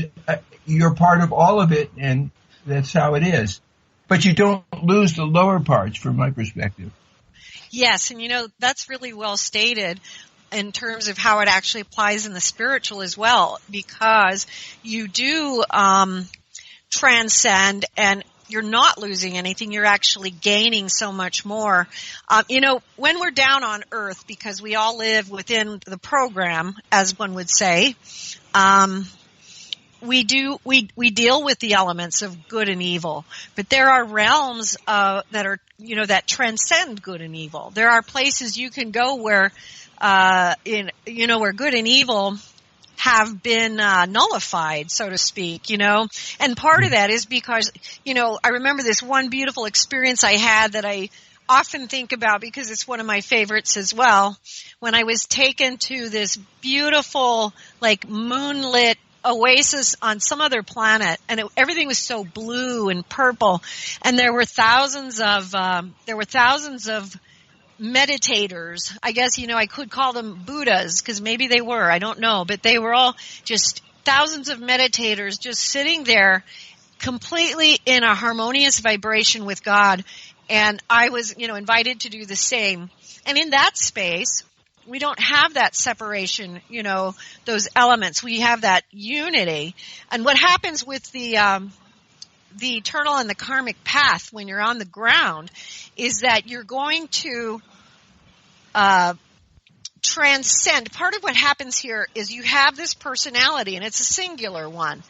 Speaker 10: you're part of all of it, and that's how it is. But you don't lose the lower parts, from my perspective.
Speaker 1: Yes, and that's really well stated in terms of how it actually applies in the spiritual as well, because you do transcend, and you're not losing anything. You're actually gaining so much more. When we're down on earth, because we all live within the program, as one would say, we deal with the elements of good and evil, but there are realms that are that transcend good and evil. There are places you can go where where good and evil have been nullified, so to speak, and part of that is because I remember this one beautiful experience I had that I often think about because it's one of my favorites as well. When I was taken to this beautiful, moonlit oasis on some other planet, and everything was so blue and purple, and there were thousands of meditators. I guess I could call them Buddhas, because maybe they were, I don't know, but they were all just thousands of meditators just sitting there completely in a harmonious vibration with God, and I was invited to do the same. And in that space, we don't have that separation, those elements. We have that unity. And what happens with the eternal and the karmic path when you're on the ground is that you're going to transcend. Part of what happens here is you have this personality, and it's a singular one.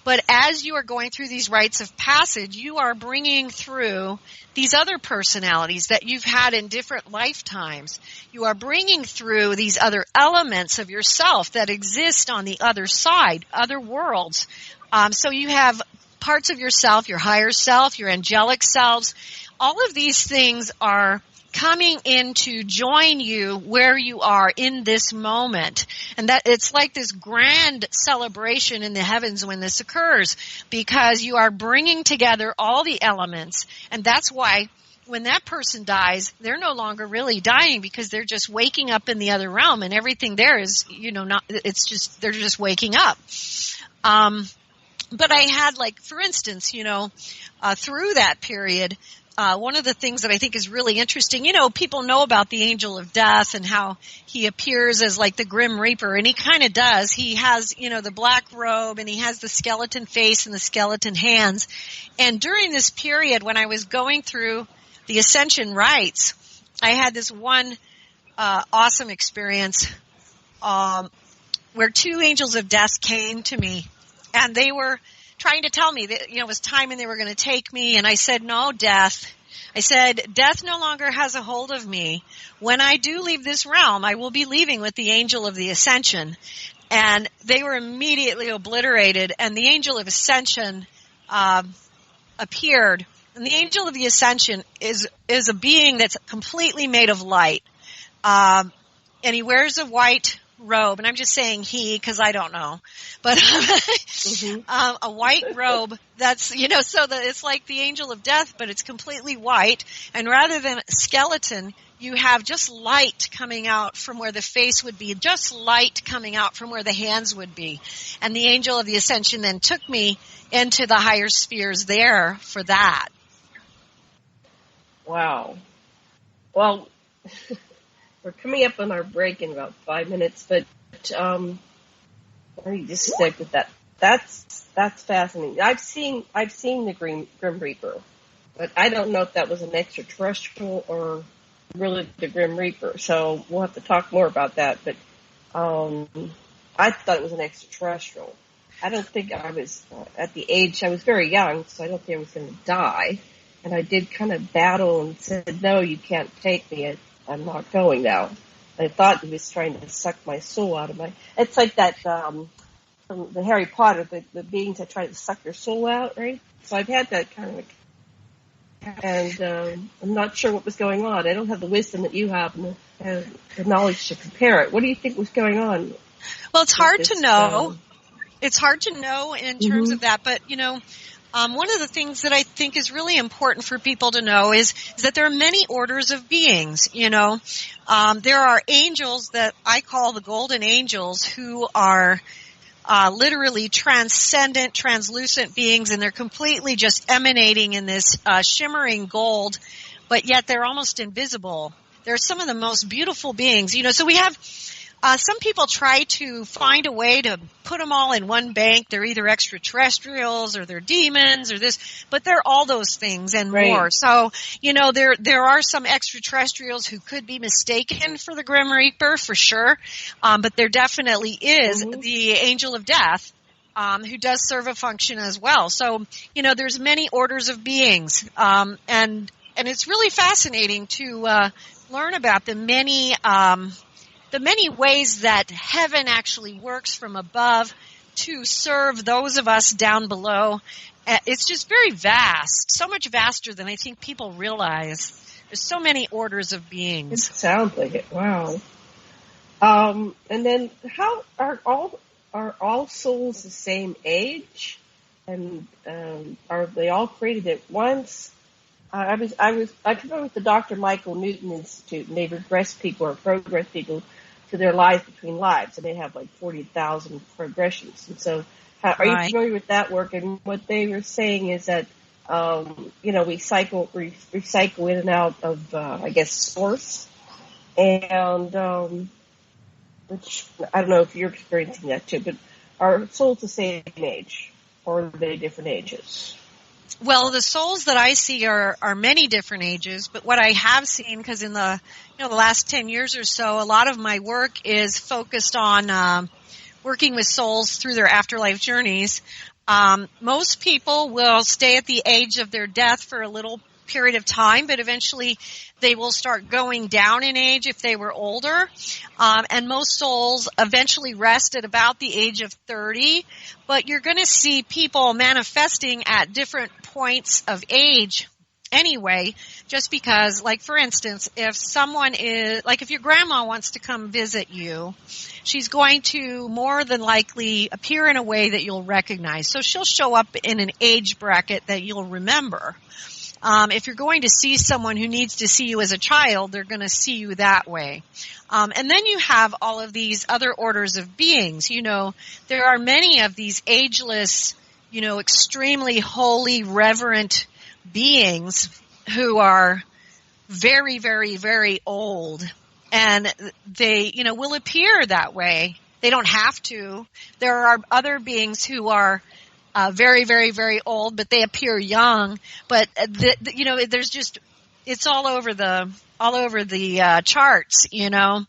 Speaker 1: But as you are going through these rites of passage, you are bringing through these other personalities that you've had in different lifetimes. You are bringing through these other elements of yourself that exist on the other side, other worlds. So you have parts of yourself, your higher self, your angelic selves. All of these things are coming in to join you where you are in this moment. And that it's like this grand celebration in the heavens when this occurs, because you are bringing together all the elements. And that's why when that person dies, they're no longer really dying, because they're just waking up in the other realm, and everything there is, they're just waking up. But I had, like, for instance, through that period, one of the things that I think is really interesting, people know about the angel of death and how he appears as like the Grim Reaper, and he kind of does. He has, the black robe, and he has the skeleton face and the skeleton hands. And during this period when I was going through the ascension rites, I had this one awesome experience where two angels of death came to me, and they were trying to tell me that, it was time and they were going to take me. And I said, no, death. I said, death no longer has a hold of me. When I do leave this realm, I will be leaving with the angel of the ascension. And they were immediately obliterated. And the angel of ascension appeared. And the angel of the ascension is a being that's completely made of light. And he wears a white robe, and I'm just saying he because I don't know, but a white robe that's, so that it's like the angel of death, but it's completely white, and rather than a skeleton, you have just light coming out from where the face would be, just light coming out from where the hands would be. And the angel of the ascension then took me into the higher spheres there for that.
Speaker 9: Wow. Well, we're coming up on our break in about 5 minutes, but let me just stick with that. That's fascinating. I've seen the Grim Reaper, but I don't know if that was an extraterrestrial or really the Grim Reaper. So we'll have to talk more about that. But I thought it was an extraterrestrial. I don't think I was at the age. I was very young, so I don't think I was going to die. And I did kind of battle and said, "No, you can't take me. I'm not going now." I thought he was trying to suck my soul out of my... It's like that, from the Harry Potter, the beings that try to suck your soul out, right? So I've had that kind of... And I'm not sure what was going on. I don't have the wisdom that you have and the knowledge to compare it. What do you think was going on?
Speaker 1: Well, it's hard to know. It's hard to know in terms of that, but, one of the things that I think is really important for people to know is that there are many orders of beings, There are angels that I call the golden angels who are literally transcendent, translucent beings, and they're completely just emanating in this shimmering gold, but yet they're almost invisible. They're some of the most beautiful beings, so we have... some people try to find a way to put them all in one bank. They're either extraterrestrials or they're demons or this, but they're all those things and more. So, there are some extraterrestrials who could be mistaken for the Grim Reaper for sure. But there definitely is the angel of death, who does serve a function as well. So, there's many orders of beings. And it's really fascinating to, learn about the many ways that heaven actually works from above to serve those of us down below. It's just very vast, so much vaster than I think people realize. There's so many orders of beings.
Speaker 9: It sounds like it. Wow. And then how are all souls the same age? And are they all created at once? I remember with the Dr. Michael Newton Institute, and they regress people or progress people to their lives between lives, and they have like 40,000 progressions. And so, are you familiar with that work? And what they were saying is that, we cycle in and out of, I guess, source, and which I don't know if you're experiencing that too. But are souls the same age, or are they different ages?
Speaker 1: Well, the souls that I see are many different ages, but what I have seen, because in the last 10 years or so, a lot of my work is focused on working with souls through their afterlife journeys. Most people will stay at the age of their death for a little period of time, but eventually they will start going down in age if they were older. And most souls eventually rest at about the age of 30. But you're going to see people manifesting at different points of age anyway, just because, like, for instance, if someone is, like, if your grandma wants to come visit you, she's going to more than likely appear in a way that you'll recognize. So she'll show up in an age bracket that you'll remember. If you're going to see someone who needs to see you as a child, they're going to see you that way. And then you have all of these other orders of beings. You know, there are many of these ageless, you know, extremely holy, reverent beings who are very, very, very old. And they, you know, will appear that way. They don't have to. There are other beings who are very, very, very old, but they appear young. But you know, there's just, it's all over the charts, you know.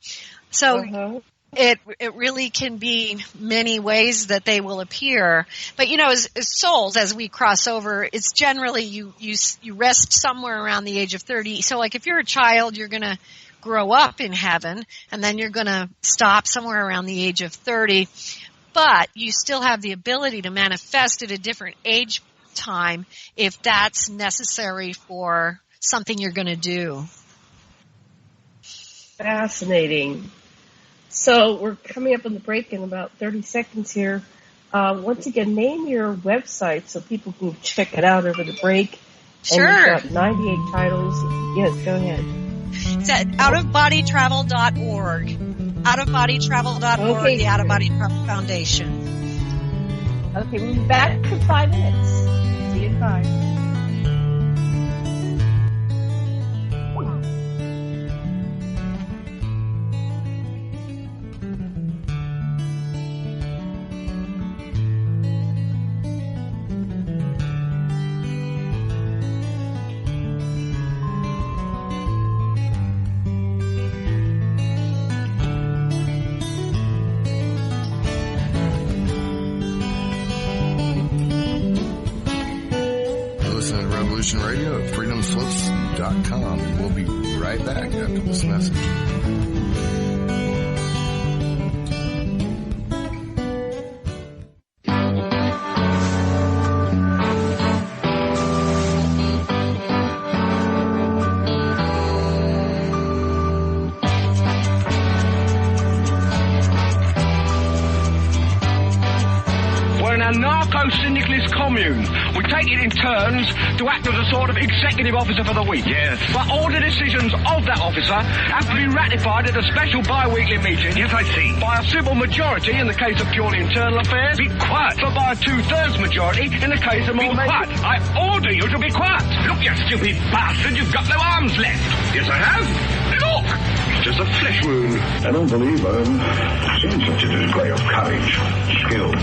Speaker 1: So it really can be many ways that they will appear. But you know, as souls, as we cross over, it's generally you rest somewhere around the age of 30. So like if you're a child, you're going to grow up in heaven, and then you're going to stop somewhere around the age of 30. But you still have the ability to manifest at a different age time if that's necessary for something you're going to do.
Speaker 9: Fascinating. So we're coming up on the break in about 30 seconds here. Once again, name your website so people can check it out over the break.
Speaker 1: Sure.
Speaker 9: And you've got 98 titles. Yes, go ahead.
Speaker 1: It's at outofbodytravel.org. Outofbodytravel.org,
Speaker 9: okay,
Speaker 1: the Out of Body Travel Foundation.
Speaker 9: Okay, we'll be back in 5 minutes. See you in 5.
Speaker 3: Radio at freedomslips.com. And we'll be right back after this message.
Speaker 11: Narco-syndicalist commune. We take it in turns to act as a sort of executive officer for the week. Yes. But all the decisions of that officer have to be ratified at a special bi-weekly meeting. Yes, I see. By a civil majority in the case of purely internal affairs. Be quiet. But by a 2/3 majority in the case of more... Be quiet. I order you to be quiet. Look, you stupid bastard, you've got no arms left. Yes, I have. Look! It's just a flesh wound.
Speaker 12: I don't believe I've seen such a display of courage, skill,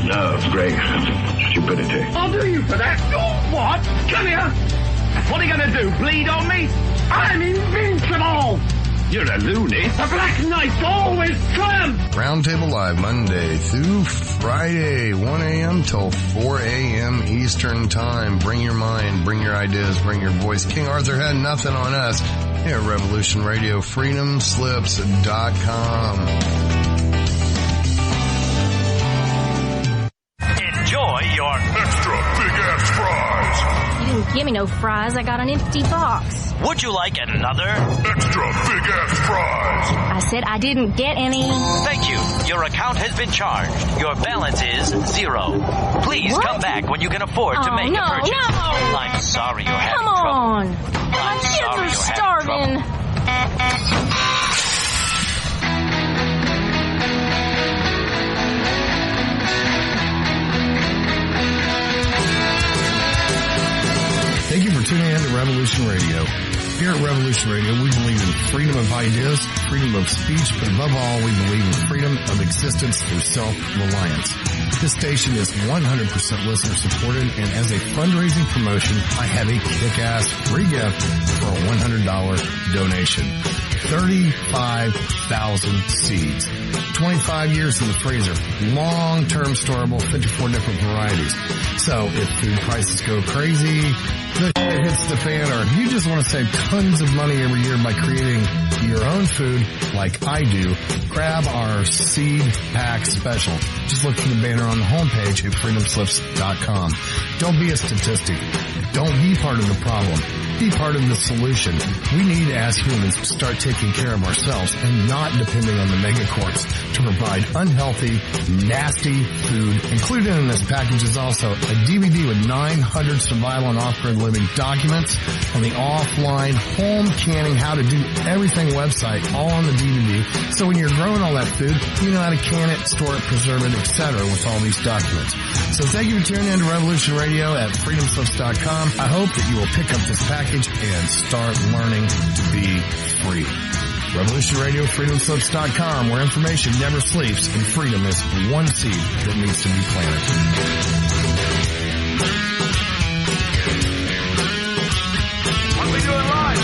Speaker 12: nerve, grace, and stupidity.
Speaker 11: I'll do you for that. Oh, what? Come here. What are you going to do, bleed on me? I'm invincible. You're a loony. The Black Knight always triumphs.
Speaker 3: Roundtable Live Monday through Friday, 1 a.m. till 4 a.m. Eastern Time. Bring your mind, bring your ideas, bring your voice. King Arthur had nothing on us here at Revolution Radio, freedomslips.com.
Speaker 13: Enjoy your extra big-ass fries.
Speaker 14: You didn't give me no fries. I got an empty box.
Speaker 13: Would you like another extra big-ass fries?
Speaker 14: I said I didn't get any.
Speaker 13: Thank you. Your account has been charged. Your balance is 0. Please come back when you can afford to make a purchase.
Speaker 14: No.
Speaker 13: I'm sorry you're having
Speaker 14: trouble.
Speaker 13: Come
Speaker 14: on. My kids are starving.
Speaker 3: Thank you for tuning in to Revolution Radio. Here at Revolution Radio, we believe in freedom of ideas, freedom of speech, but above all, we believe in freedom of existence through self-reliance. This station is 100% listener supported, and as a fundraising promotion, I have a kick-ass free gift for a $100 donation. 35,000 seeds. 25 years in the freezer. Long-term storable, 54 different varieties. So if food prices go crazy, the shit hits the fan, or if you just want to save tons of money every year by creating your own food like I do, grab our seed pack special. Just look for the banner on the homepage at freedomslips.com. Don't be a statistic. Don't be part of the problem. Be part of the solution. We need, as humans, to start taking care of ourselves and not depending on the megacorps to provide unhealthy, nasty food. Included in this package is also a DVD with 900 survival and off-grid living documents and the offline home canning how to do everything website all on the DVD. So when you're growing all that food, you know how to can it, store it, preserve it, etc. with all these documents. So thank you for tuning in to Revolution Radio at freedomslips.com. I hope that you will pick up this package and start learning to be free. Revolution Radio, freedomslips.com, where information never sleeps and freedom is one seed that needs to be planted.
Speaker 11: What we do in life,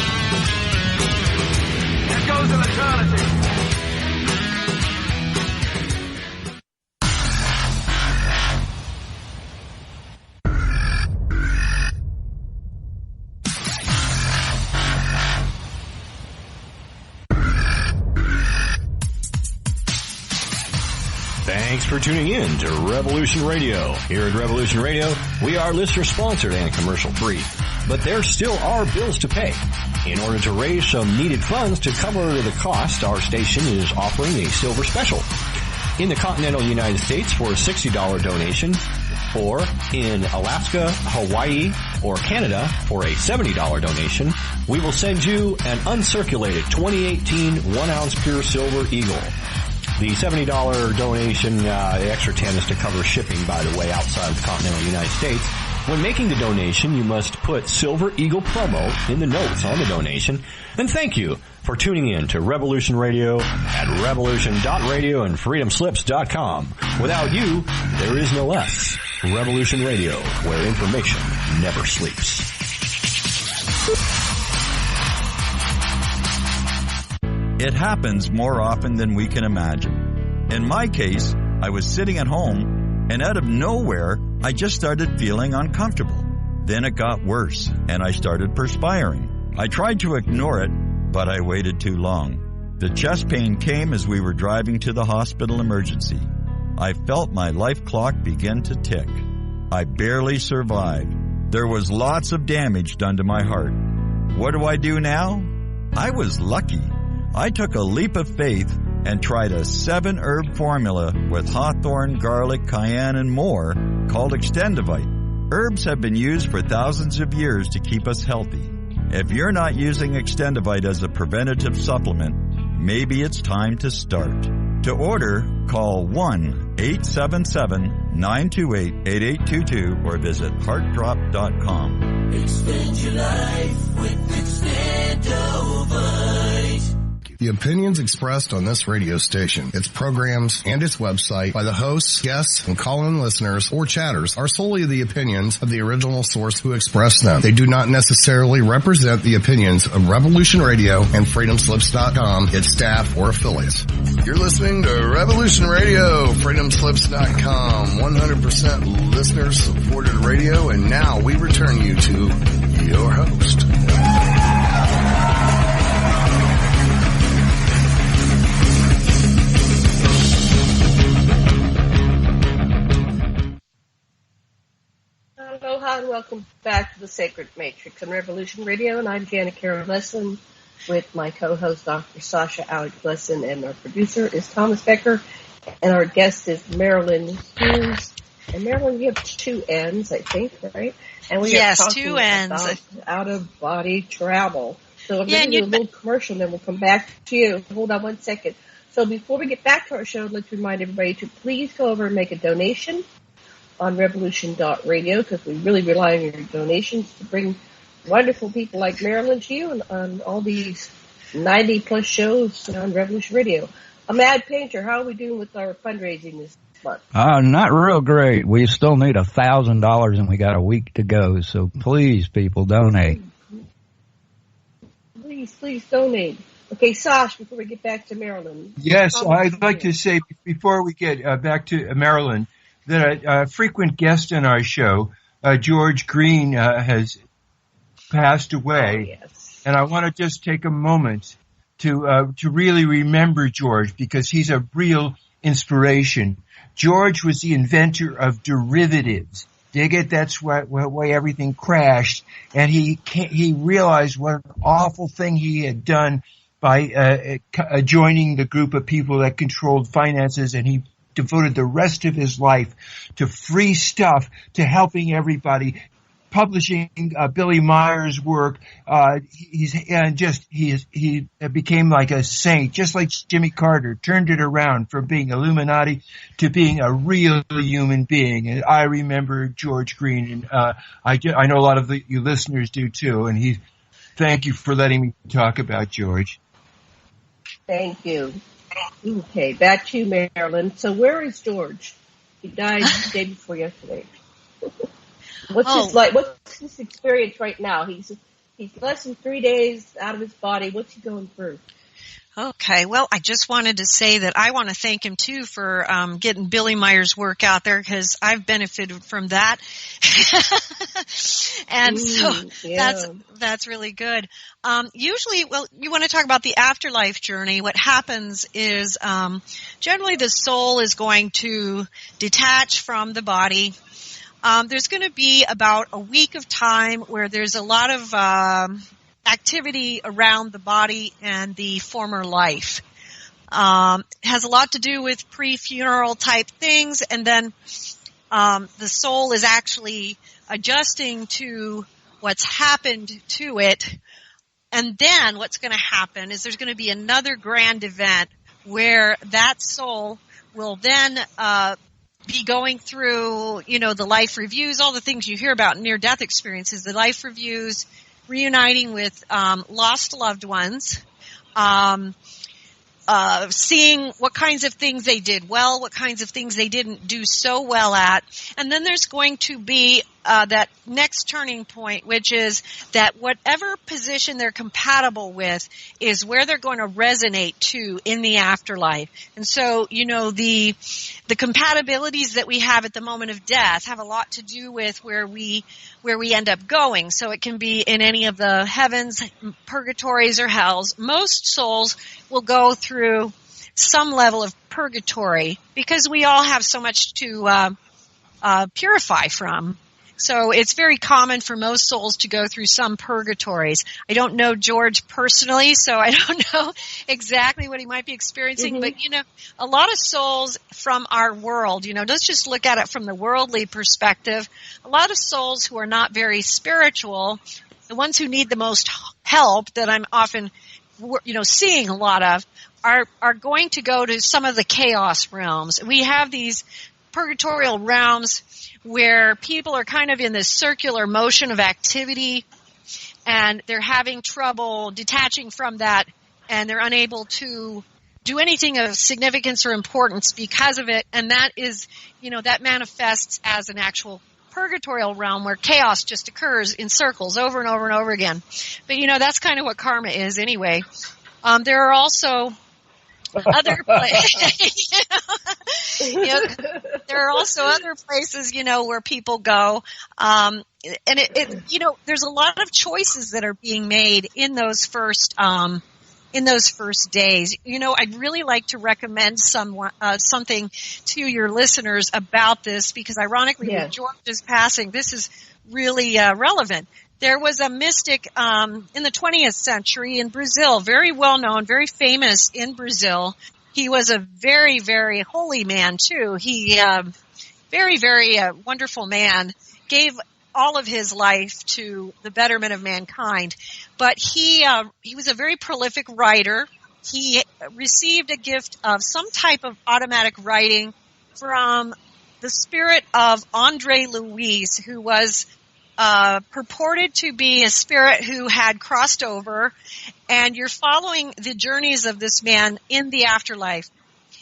Speaker 11: it goes in eternity.
Speaker 15: Thanks for tuning in to Revolution Radio. Here at Revolution Radio, we are listener-sponsored and commercial-free. But there still are bills to pay. In order to raise some needed funds to cover the cost, our station is offering a silver special. In the continental United States for a $60 donation, or in Alaska, Hawaii, or Canada for a $70 donation, we will send you an uncirculated 2018 1-ounce pure silver Eagle. The $70 donation, the extra 10 is to cover shipping, by the way, outside of the continental United States. When making the donation, you must put Silver Eagle promo in the notes on the donation. And thank you for tuning in to Revolution Radio at revolution.radio and freedomslips.com. Without you, there is no us. Revolution Radio, where information never sleeps.
Speaker 4: It happens more often than we can imagine. In my case, I was sitting at home, and out of nowhere, I just started feeling uncomfortable. Then it got worse, and I started perspiring. I tried to ignore it, but I waited too long. The chest pain came as we were driving to the hospital emergency. I felt my life clock begin to tick. I barely survived. There was lots of damage done to my heart. What do I do now? I was lucky. I took a leap of faith and tried a 7-herb formula with hawthorn, garlic, cayenne, and more called Extendivite. Herbs have been used for thousands of years to keep us healthy. If you're not using Extendivite as a preventative supplement, maybe it's time to start. To order, call 1-877-928-8822 or visit heartdrop.com.
Speaker 6: Extend your life with Extendivite.
Speaker 3: The opinions expressed on this radio station, its programs, and its website by the hosts, guests, and call-in listeners or chatters are solely the opinions of the original source who expressed them. They do not necessarily represent the opinions of Revolution Radio and freedomslips.com, its staff, or affiliates. You're listening to Revolution Radio, freedomslips.com, 100% listener-supported radio, and now we return you to your host.
Speaker 9: Aloha and welcome back to the Sacred Matrix on Revolution Radio, and I'm Janet Carol Lessin with my co-host Dr. Sasha Alex Lessin, and our producer is Thomas Becker, and our guest is Marilynn Hughes. And Marilynn, you have 2 N's, I think, right? And we are talking
Speaker 1: 2 N's.
Speaker 9: about out-of-body travel. So I'm going to do a little commercial, and then we'll come back to you. Hold on one second. So before we get back to our show, I'd like to remind everybody to please go over and make a donation on revolution.radio, because we really rely on your donations to bring wonderful people like Marilynn to you on all these 90-plus shows on Revolution Radio. Mad Painter, how are we doing with our fundraising this month?
Speaker 16: Not real great. We still need $1,000, and we got a week to go, so please, people, donate.
Speaker 9: Please donate. Okay, Sash, before we get back to Marilyn.
Speaker 10: Yes, I'd like to say before we get back to Marilyn that a frequent guest on our show, George Green, has passed away.
Speaker 9: Oh, yes.
Speaker 10: And I want to just take a moment to really remember George because he's a real inspiration. George was the inventor of derivatives. Dig it? That's why everything crashed. And he realized what an awful thing he had done by joining the group of people that controlled finances, and he devoted the rest of his life to free stuff, to helping everybody, publishing Billy Meyer's work. He became like a saint, just like Jimmy Carter, turned it around from being Illuminati to being a real human being. And I remember George Green, and I know a lot of you listeners do too. And thank you for letting me talk about George.
Speaker 9: Thank you. Okay, back to you, Marilyn. So where is George? He died the day before yesterday. What's his experience right now? He's less than 3 days out of his body. What's he going through?
Speaker 1: Okay, well, I just wanted to say that I want to thank him, too, for getting Billy Meyer's work out there, because I've benefited from that. And that's really good. Usually, well, you want to talk about the afterlife journey. What happens is generally the soul is going to detach from the body. There's going to be about a week of time where there's a lot of activity around the body and the former life. It has a lot to do with pre-funeral type things, and then the soul is actually adjusting to what's happened to it. And then what's going to happen is there's going to be another grand event where that soul will then be going through, the life reviews, all the things you hear about in near-death experiences, the life reviews, reuniting with lost loved ones, seeing what kinds of things they did well, what kinds of things they didn't do so well at. And then there's going to be that next turning point, which is that whatever position they're compatible with is where they're going to resonate to in the afterlife. And so, the compatibilities that we have at the moment of death have a lot to do with where we end up going. So it can be in any of the heavens, purgatories, or hells. Most souls will go through some level of purgatory because we all have so much to purify from. So it's very common for most souls to go through some purgatories. I don't know George personally, so I don't know exactly what he might be experiencing. Mm-hmm. But, a lot of souls from our world, let's just look at it from the worldly perspective. A lot of souls who are not very spiritual, the ones who need the most help that I'm often, seeing a lot of, are going to go to some of the chaos realms. We have these purgatorial realms where people are kind of in this circular motion of activity, and they're having trouble detaching from that, and they're unable to do anything of significance or importance because of it. And that is, that manifests as an actual purgatorial realm where chaos just occurs in circles over and over and over again. But, that's kind of what karma is anyway. There are also other places, there are also other places, where people go, and there's a lot of choices that are being made in those first days. I'd really like to recommend something to your listeners about this because, ironically, with George's passing, this is really relevant. There was a mystic in the 20th century in Brazil, very well known, very famous in Brazil. He was a very, very holy man, too. He, very, very wonderful man, gave all of his life to the betterment of mankind. But he was a very prolific writer. He received a gift of some type of automatic writing from the spirit of André Louis, who was purported to be a spirit who had crossed over, and you're following the journeys of this man in the afterlife.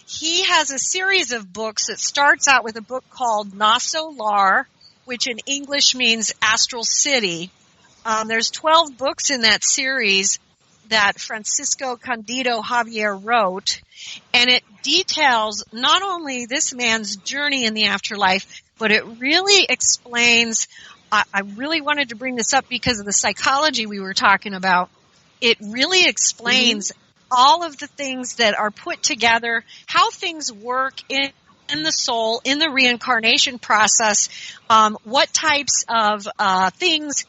Speaker 1: He has a series of books that starts out with a book called Nosso Lar, which in English means Astral City. There's 12 books in that series, that Francisco Candido Javier wrote, and it details not only this man's journey in the afterlife, but it really explains, I really wanted to bring this up because of the psychology we were talking about. It really explains all of the things that are put together, how things work in the soul, in the reincarnation process, what types of things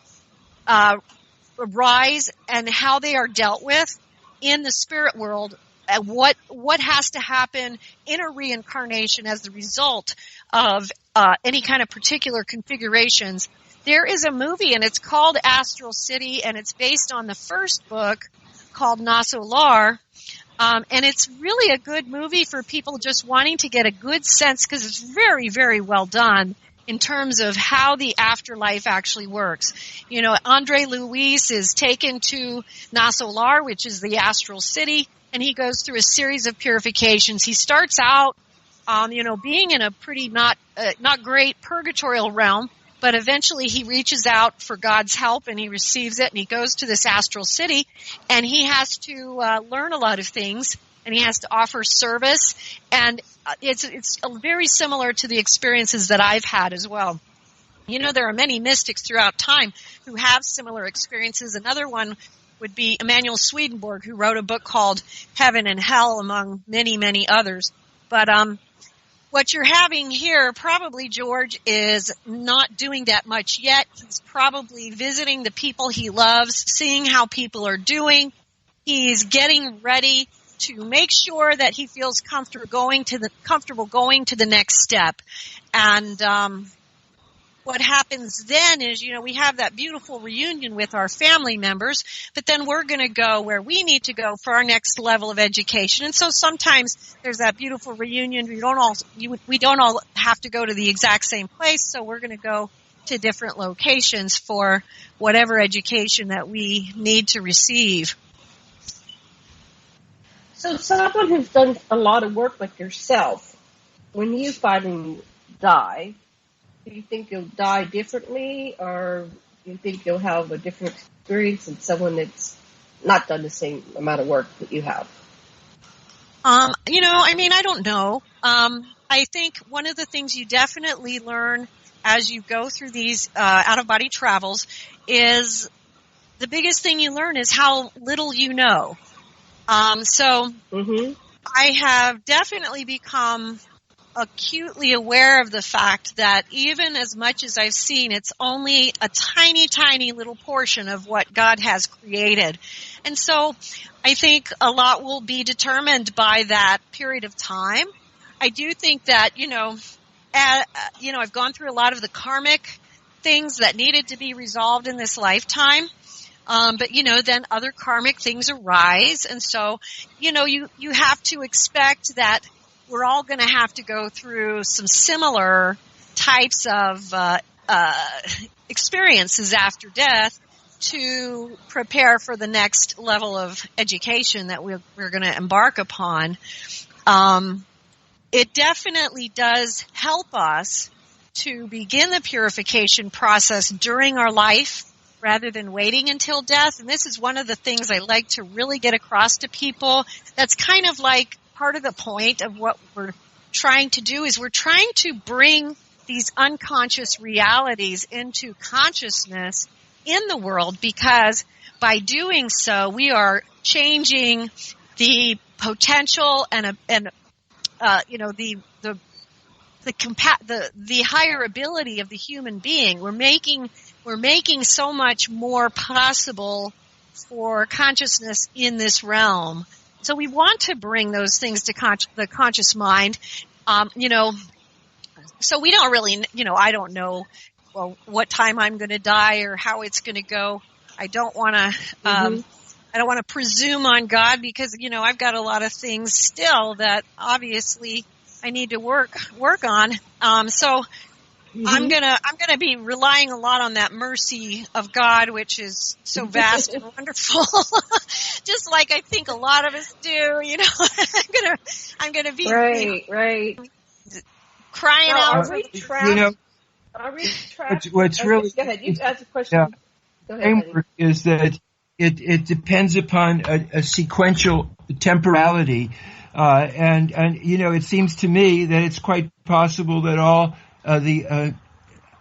Speaker 1: arise and how they are dealt with in the spirit world, and what has to happen in a reincarnation as the result of any kind of particular configurations. There is a movie, and it's called Astral City, and it's based on the first book called Nasolar. And it's really a good movie for people just wanting to get a good sense, because it's very, very well done in terms of how the afterlife actually works. You know, Andre Luis is taken to Nasolar, which is the astral city, and he goes through a series of purifications. He starts out, being in a pretty not great purgatorial realm, but eventually he reaches out for God's help and he receives it, and he goes to this astral city, and he has to learn a lot of things, and he has to offer service, and it's very similar to the experiences that I've had as well. You know, there are many mystics throughout time who have similar experiences. Another one would be Emanuel Swedenborg, who wrote a book called Heaven and Hell, among many, many others. But what you're having here, probably, George, is not doing that much yet. He's probably visiting the people he loves, seeing how people are doing. He's getting ready to make sure that he feels comfortable going to the next step. And what happens then is, we have that beautiful reunion with our family members, but then we're going to go where we need to go for our next level of education. And so sometimes there's that beautiful reunion. We don't all have to go to the exact same place, so we're going to go to different locations for whatever education that we need to receive.
Speaker 9: So someone who's done a lot of work like yourself, when you finally die, do you think you'll die differently, or do you think you'll have a different experience than someone that's not done the same amount of work that you have?
Speaker 1: I don't know. I think one of the things you definitely learn as you go through these out-of-body travels is the biggest thing you learn is how little you know. I have definitely become acutely aware of the fact that even as much as I've seen, it's only a tiny, tiny little portion of what God has created. And so I think a lot will be determined by that period of time. I do think that, I've gone through a lot of the karmic things that needed to be resolved in this lifetime. But then other karmic things arise. And so, you have to expect that we're all going to have to go through some similar types of experiences after death to prepare for the next level of education that we're going to embark upon. It definitely does help us to begin the purification process during our life, rather than waiting until death. And this is one of the things I like to really get across to people. That's kind of like part of the point of what we're trying to do, is we're trying to bring these unconscious realities into consciousness in the world, because by doing so, we are changing the potential and the higher ability of the human being. We're making so much more possible for consciousness in this realm. So we want to bring those things to the conscious mind. So we don't really, I don't know, what time I'm going to die or how it's going to go. I don't want to presume on God, because, I've got a lot of things still that obviously I need to work on. I'm gonna be relying a lot on that mercy of God, which is so vast and wonderful. Just like I think a lot of us do, I'm gonna be
Speaker 9: right
Speaker 1: crying out.
Speaker 10: What's really
Speaker 9: go ahead. You ask a question.
Speaker 10: Framework is that it depends upon a sequential temporality. And it seems to me that it's quite possible that all the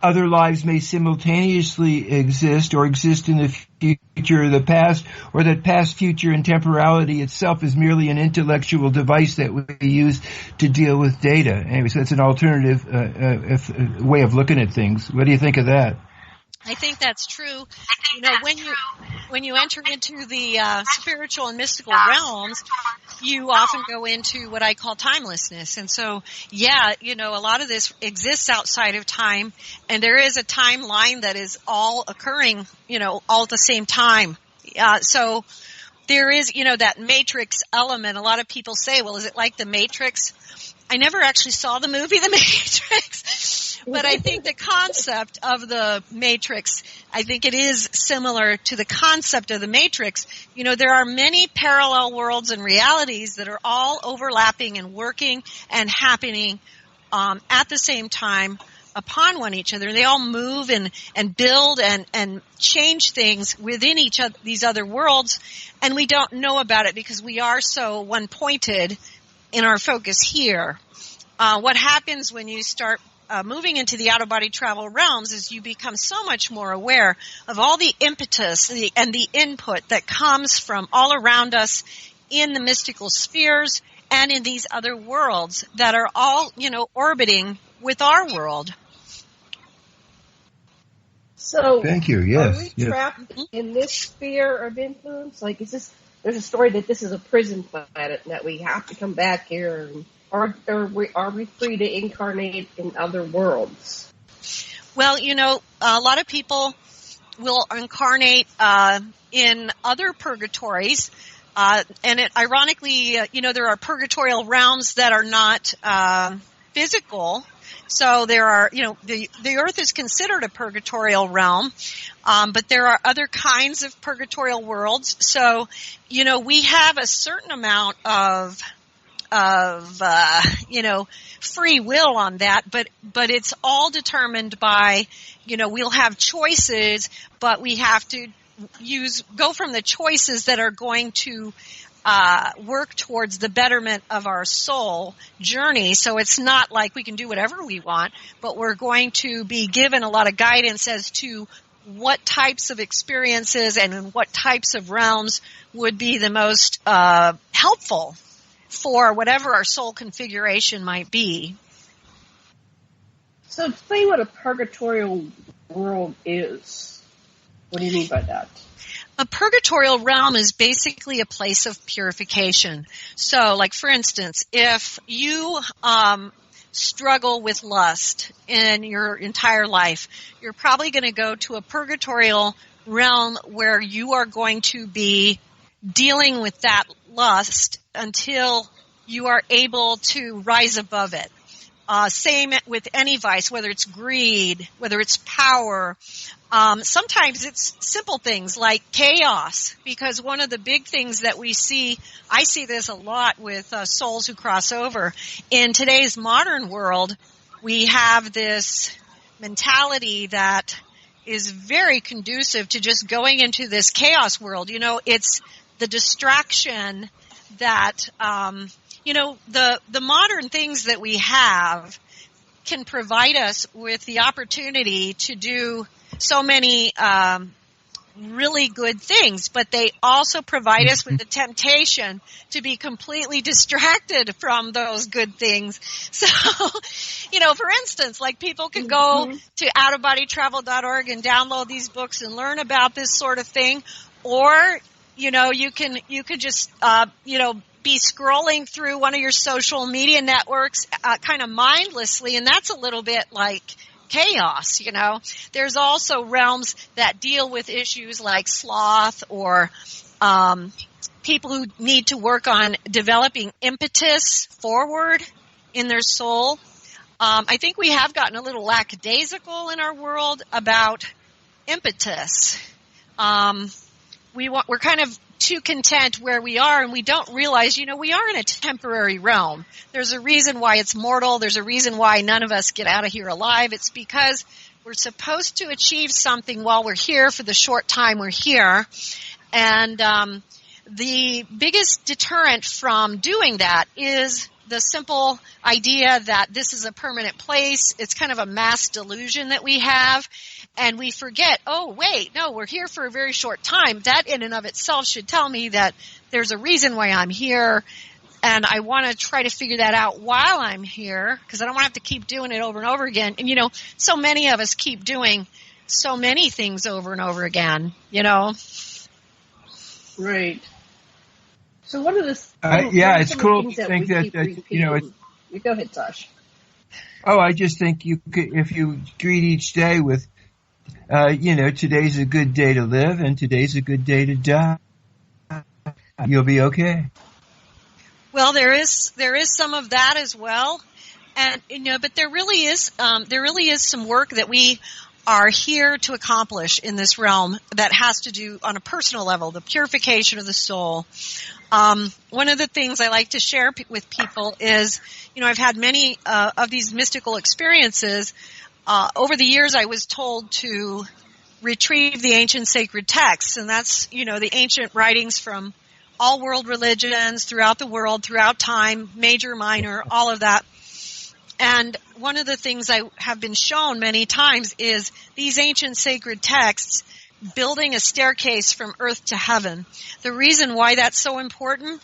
Speaker 10: other lives may simultaneously exist or exist in the future or the past, or that past, future, and temporality itself is merely an intellectual device that we use to deal with data. Anyway, so that's an alternative way of looking at things. What do you think of that?
Speaker 1: I think that's true. When you enter into the spiritual and mystical realms, you often go into what I call timelessness. And so, a lot of this exists outside of time, and there is a timeline that is all occurring, all at the same time. So there is, that matrix element. A lot of people say, well, is it like the Matrix? I never actually saw the movie The Matrix, but I think the concept of the Matrix, I think it is similar to the concept of the Matrix. There are many parallel worlds and realities that are all overlapping and working and happening at the same time upon one each other. They all move and build and change things within each of these other worlds, and we don't know about it because we are so one-pointed in our focus here. What happens when you start moving into the out-of-body travel realms is you become so much more aware of all the impetus and the input that comes from all around us in the mystical spheres and in these other worlds that are all, orbiting with our world.
Speaker 9: So,
Speaker 10: thank you. Yes,
Speaker 9: are we trapped in this sphere of influence? Like, there's a story that this is a prison planet and that we have to come back here, or are we free to incarnate in other worlds?
Speaker 1: Well, a lot of people will incarnate in other purgatories, ironically, there are purgatorial realms that are not physical. So there are, the earth is considered a purgatorial realm, but there are other kinds of purgatorial worlds. So, we have a certain amount of free will on that, but it's all determined by, we'll have choices, but we have to go from the choices that are going to work towards the betterment of our soul journey. So it's not like we can do whatever we want, but we're going to be given a lot of guidance as to what types of experiences and in what types of realms would be the most helpful for whatever our soul configuration might be.
Speaker 9: So explain what a purgatorial world is. What do you mean by that?
Speaker 1: A purgatorial realm is basically a place of purification. So, like, for instance, if you struggle with lust in your entire life, you're probably going to go to a purgatorial realm where you are going to be dealing with that lust until you are able to rise above it. Same with any vice, whether it's greed, whether it's power. Sometimes it's simple things like chaos, because one of the big things that we see, I see this a lot with souls who cross over. In today's modern world, we have this mentality that is very conducive to just going into this chaos world. It's the distraction that the modern things that we have can provide us with the opportunity to do so many really good things, but they also provide us with the temptation to be completely distracted from those good things. So, for instance, like, people can go to outofbodytravel.org and download these books and learn about this sort of thing, or you could just be scrolling through one of your social media networks kind of mindlessly, and that's a little bit like chaos. There's also realms that deal with issues like sloth, or people who need to work on developing impetus forward in their soul. I think we have gotten a little lackadaisical in our world about impetus. We're kind of too content where we are, and we don't realize, we are in a temporary realm. There's a reason why it's mortal. There's a reason why none of us get out of here alive. It's because we're supposed to achieve something while we're here for the short time we're here. And the biggest deterrent from doing that is the simple idea that this is a permanent place. It's kind of a mass delusion that we have, and we forget, oh, wait, no, we're here for a very short time. That in and of itself should tell me that there's a reason why I'm here, and I want to try to figure that out while I'm here, because I don't want to have to keep doing it over and over again. And, so many of us keep doing so many things over and over again,
Speaker 9: Right. So what are the
Speaker 10: it's cool to think that
Speaker 9: Go ahead, Tosh.
Speaker 10: Oh, I just think if you greet each day with, today's a good day to live and today's a good day to die, you'll be okay.
Speaker 1: Well, there is some of that as well, and but there really is some work that we are here to accomplish in this realm that has to do on a personal level, the purification of the soul. One of the things I like to share with people is, I've had many of these mystical experiences. Over the years, I was told to retrieve the ancient sacred texts, and that's, the ancient writings from all world religions throughout the world, throughout time, major, minor, all of that. And one of the things I have been shown many times is these ancient sacred texts building a staircase from earth to heaven. The reason why that's so important,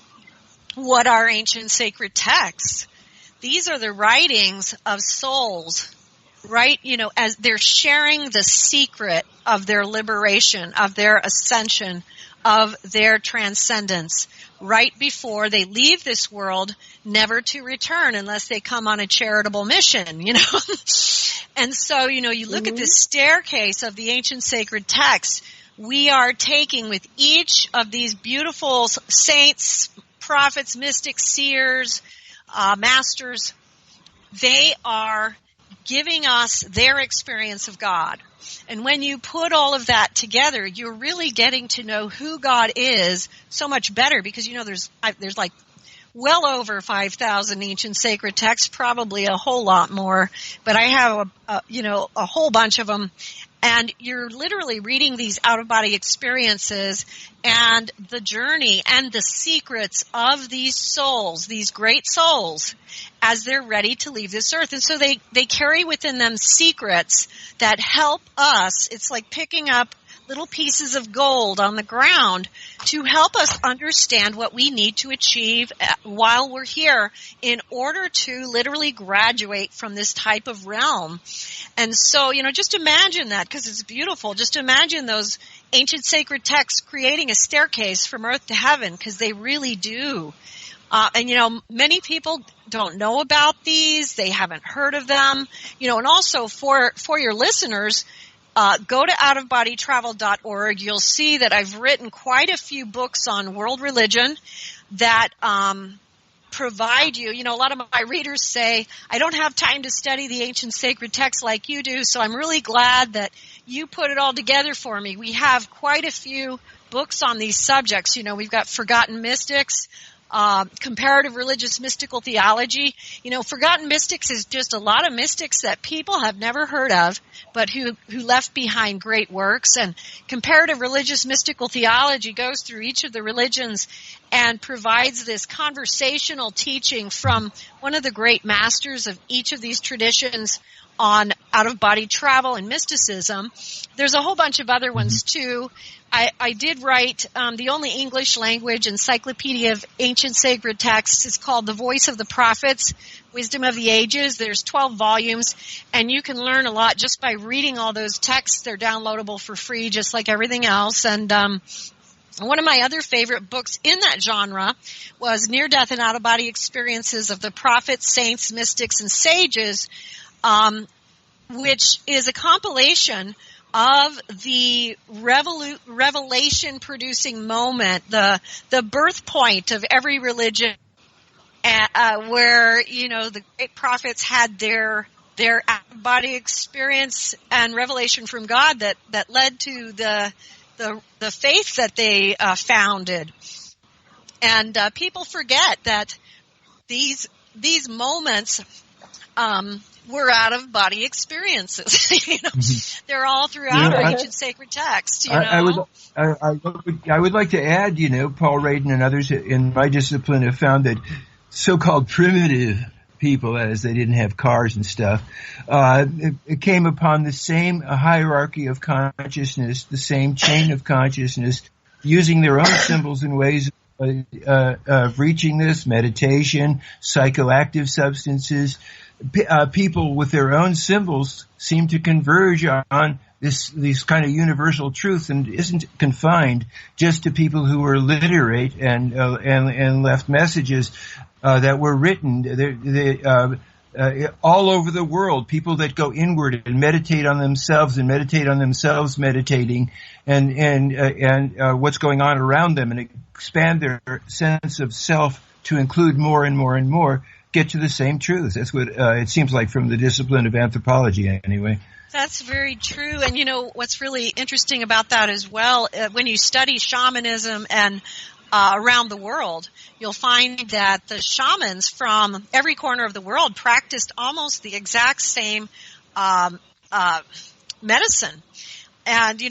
Speaker 1: what are ancient sacred texts? These are the writings of souls, right? As they're sharing the secret of their liberation, of their ascension, of their transcendence, right before they leave this world, never to return unless they come on a charitable mission, And so, you look at this staircase of the ancient sacred texts. We are taking with each of these beautiful saints, prophets, mystics, seers, masters, they are giving us their experience of God. And when you put all of that together, you're really getting to know who God is so much better, because there's like well over 5,000 ancient sacred texts, probably a whole lot more, but I have a whole bunch of them. And you're literally reading these out-of-body experiences and the journey and the secrets of these souls, these great souls, as they're ready to leave this earth. And so they carry within them secrets that help us. It's like picking up little pieces of gold on the ground to help us understand what we need to achieve while we're here in order to literally graduate from this type of realm. And so, just imagine that, because it's beautiful. Just imagine those ancient sacred texts creating a staircase from earth to heaven, because they really do. And many people don't know about these. They haven't heard of them. And also for your listeners, go to outofbodytravel.org. You'll see that I've written quite a few books on world religion that provide you. A lot of my readers say, I don't have time to study the ancient sacred texts like you do, so I'm really glad that you put it all together for me. We have quite a few books on these subjects. We've got Forgotten Mystics, comparative religious mystical theology. Forgotten Mystics is just a lot of mystics that people have never heard of, but who left behind great works. And comparative religious mystical theology goes through each of the religions and provides this conversational teaching from one of the great masters of each of these traditions on out-of-body travel and mysticism. There's a whole bunch of other ones too. I did write the only English language encyclopedia of ancient sacred texts. It's called The Voice of the Prophets, Wisdom of the Ages. There's 12 volumes, and you can learn a lot just by reading all those texts. They're downloadable for free, just like everything else. And one of my other favorite books in that genre was Near-Death and Out-of-Body Experiences of the Prophets, Saints, Mystics, and Sages, which is a compilation of the revelation-producing moment, the birth point of every religion, where the great prophets had their out-of-body experience and revelation from God that led to the faith that they founded. And people forget that these moments were out-of-body experiences. They're all throughout our ancient sacred text.
Speaker 10: I would like to add, Paul Radin and others in my discipline have found that so-called primitive people, as they didn't have cars and stuff, it came upon the same hierarchy of consciousness, the same chain of consciousness, using their own symbols and ways of reaching this: meditation, psychoactive substances. People with their own symbols seem to converge on this kind of universal truth, and isn't confined just to people who were literate and left messages that were written. All over the world, people that go inward and meditate on themselves meditating, and what's going on around them, and expand their sense of self to include more and more and more, get to the same truth. That's what it seems like from the discipline of anthropology, anyway.
Speaker 1: That's very true. And what's really interesting about that as well, when you study shamanism and around the world, you'll find that the shamans from every corner of the world practiced almost the exact same medicine. And,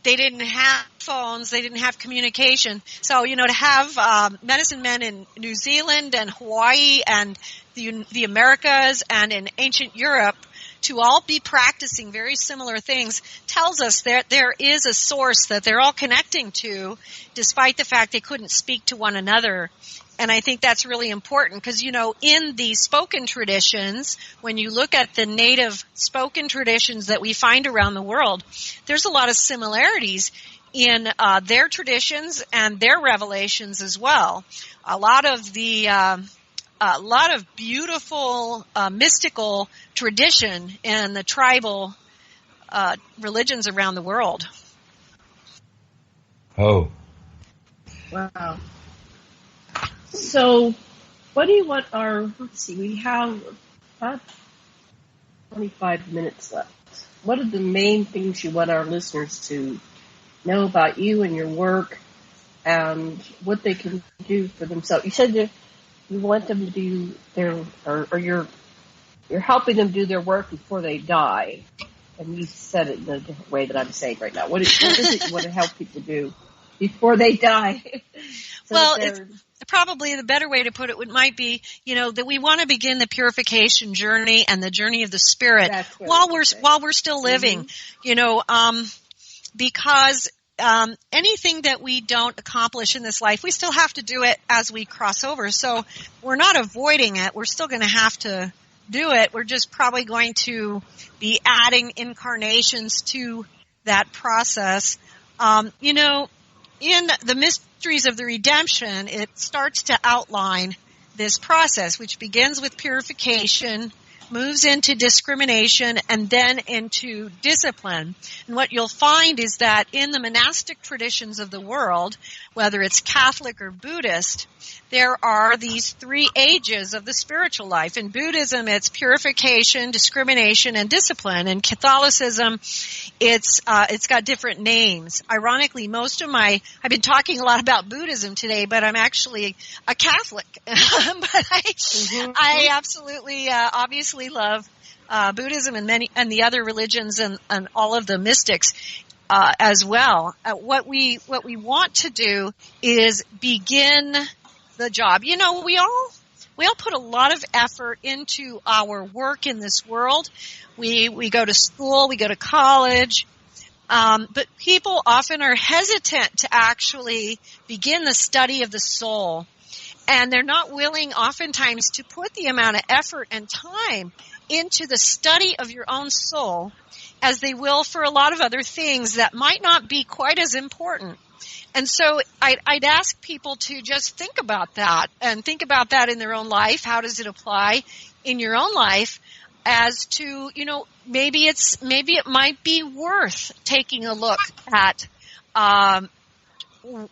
Speaker 1: they didn't have phones, they didn't have communication. So, to have medicine men in New Zealand and Hawaii and the Americas and in ancient Europe to all be practicing very similar things tells us that there is a source that they're all connecting to, despite the fact they couldn't speak to one another. And I think that's really important because, in the spoken traditions, when you look at the native spoken traditions that we find around the world, there's a lot of similarities in their traditions and their revelations as well. A lot of beautiful mystical tradition in the tribal religions around the world.
Speaker 10: Oh.
Speaker 9: Wow. So, what do you want we have about 25 minutes left. What are the main things you want our listeners to know about you and your work and what they can do for themselves? You said you want them to do you're helping them do their work before they die. And you said it in a different way that I'm saying right now. What is it you want to help people do before they die?
Speaker 1: It's probably the better way to put it might be, that we want to begin the purification journey and the journey of the spirit while we're still living, because anything that we don't accomplish in this life, we still have to do it as we cross over. So we're not avoiding it. We're still going to have to do it. We're just probably going to be adding incarnations to that process. In the Mysteries of the Redemption, it starts to outline this process, which begins with purification, moves into discrimination, and then into discipline. And what you'll find is that in the monastic traditions of the world, whether it's Catholic or Buddhist, there are these three ages of the spiritual life. In Buddhism, it's purification, discrimination, and discipline. In Catholicism, it's got different names. Ironically, I've been talking a lot about Buddhism today, but I'm actually a Catholic. But I absolutely, obviously love Buddhism and the other religions and all of the mystics as well. What we want to do is begin the job. We all put a lot of effort into our work in this world. We go to school, we go to college, but people often are hesitant to actually begin the study of the soul. And they're not willing oftentimes to put the amount of effort and time into the study of your own soul as they will for a lot of other things that might not be quite as important. And so I'd ask people to just think about that and think about that in their own life. How does it apply in your own life as to, maybe it might be worth taking a look at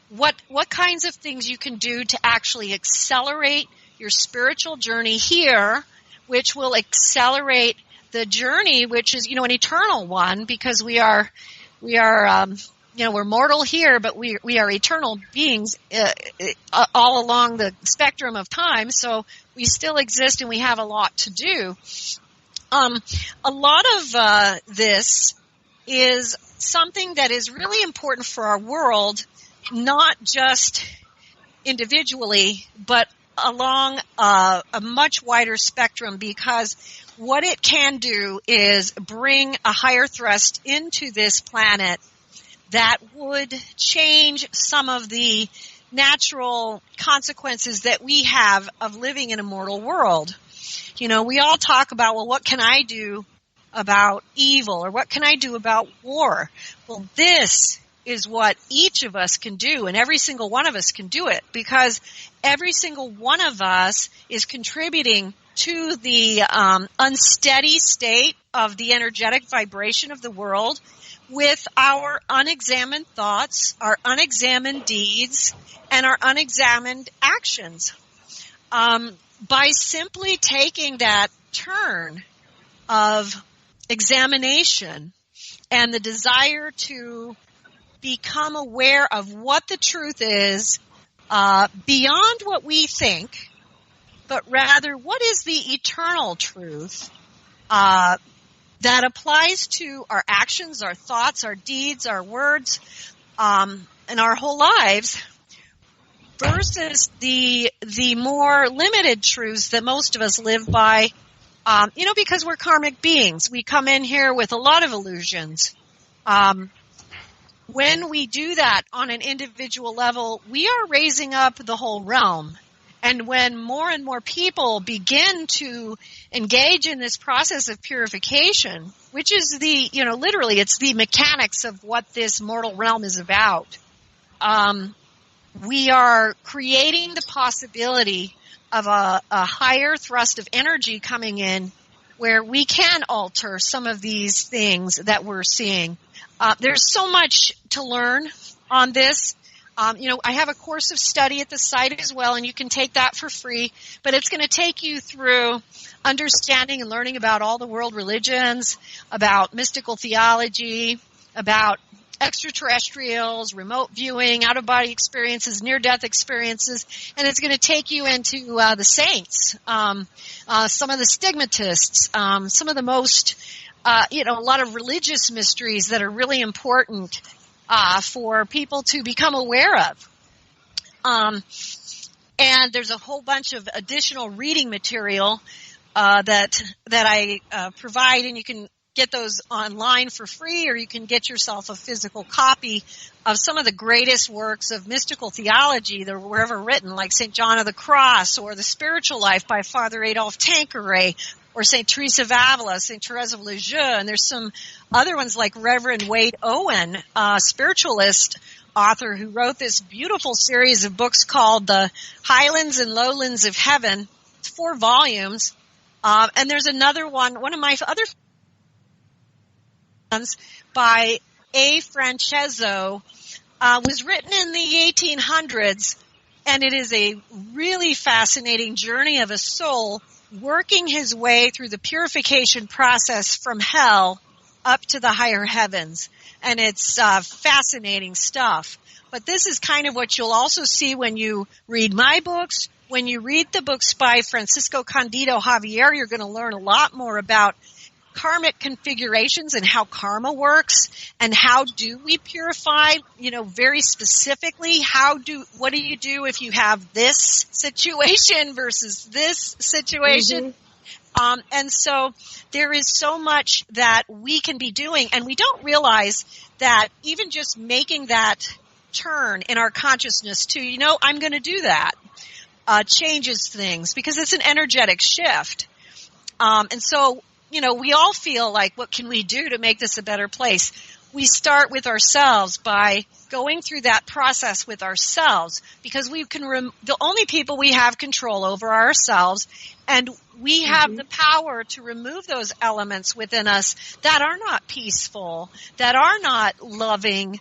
Speaker 1: what kinds of things you can do to actually accelerate your spiritual journey here, which will accelerate the journey, which is, an eternal one, because we're mortal here, but we are eternal beings all along the spectrum of time. So we still exist and we have a lot to do. A lot of this is something that is really important for our world, not just individually, but along a much wider spectrum, because what it can do is bring a higher thrust into this planet that would change some of the natural consequences that we have of living in a mortal world. You know, we all talk about, well, what can I do about evil, or what can I do about war? Well, this is what each of us can do, and every single one of us can do it, because every single one of us is contributing to the unsteady state of the energetic vibration of the world with our unexamined thoughts, our unexamined deeds, and our unexamined actions. By simply taking that turn of examination and the desire to become aware of what the truth is beyond what we think, but rather what is the eternal truth that applies to our actions, our thoughts, our deeds, our words, and our whole lives, versus the more limited truths that most of us live by, because we're karmic beings. We come in here with a lot of illusions. When we do that on an individual level, we are raising up the whole realm. And when more and more people begin to engage in this process of purification, which is literally it's the mechanics of what this mortal realm is about, we are creating the possibility of a higher thrust of energy coming in where we can alter some of these things that we're seeing. There's so much to learn on this. I have a course of study at the site as well, and you can take that for free, but it's going to take you through understanding and learning about all the world religions, about mystical theology, about extraterrestrials, remote viewing, out-of-body experiences, near-death experiences, and it's going to take you into the saints, some of the stigmatists, some of the most, a lot of religious mysteries that are really important for people to become aware of. And there's a whole bunch of additional reading material that I provide, and you can get those online for free, or you can get yourself a physical copy of some of the greatest works of mystical theology that were ever written, like St. John of the Cross, or The Spiritual Life by Father Adolphe Tanqueray, or St. Teresa of Avila, St. Therese of Lisieux, and there's some other ones like Reverend Wade Owen, a spiritualist author who wrote this beautiful series of books called The Highlands and Lowlands of Heaven. It's 4 volumes. And there's another one of my other by A. Francesco, was written in the 1800s, and it is a really fascinating journey of a soul working his way through the purification process from hell up to the higher heavens. And it's fascinating stuff. But this is kind of what you'll also see when you read my books. When you read the books by Francisco Candido Javier, you're going to learn a lot more about karmic configurations and how karma works, and how do we purify, very specifically, what do you do if you have this situation versus this situation? Mm-hmm. And so there is so much that we can be doing, and we don't realize that even just making that turn in our consciousness to, I'm going to do that, changes things, because it's an energetic shift. And so, we all feel like, what can we do to make this a better place? We start with ourselves by going through that process with ourselves, because we can the only people we have control over are ourselves, and we have the power to remove those elements within us that are not peaceful, that are not loving,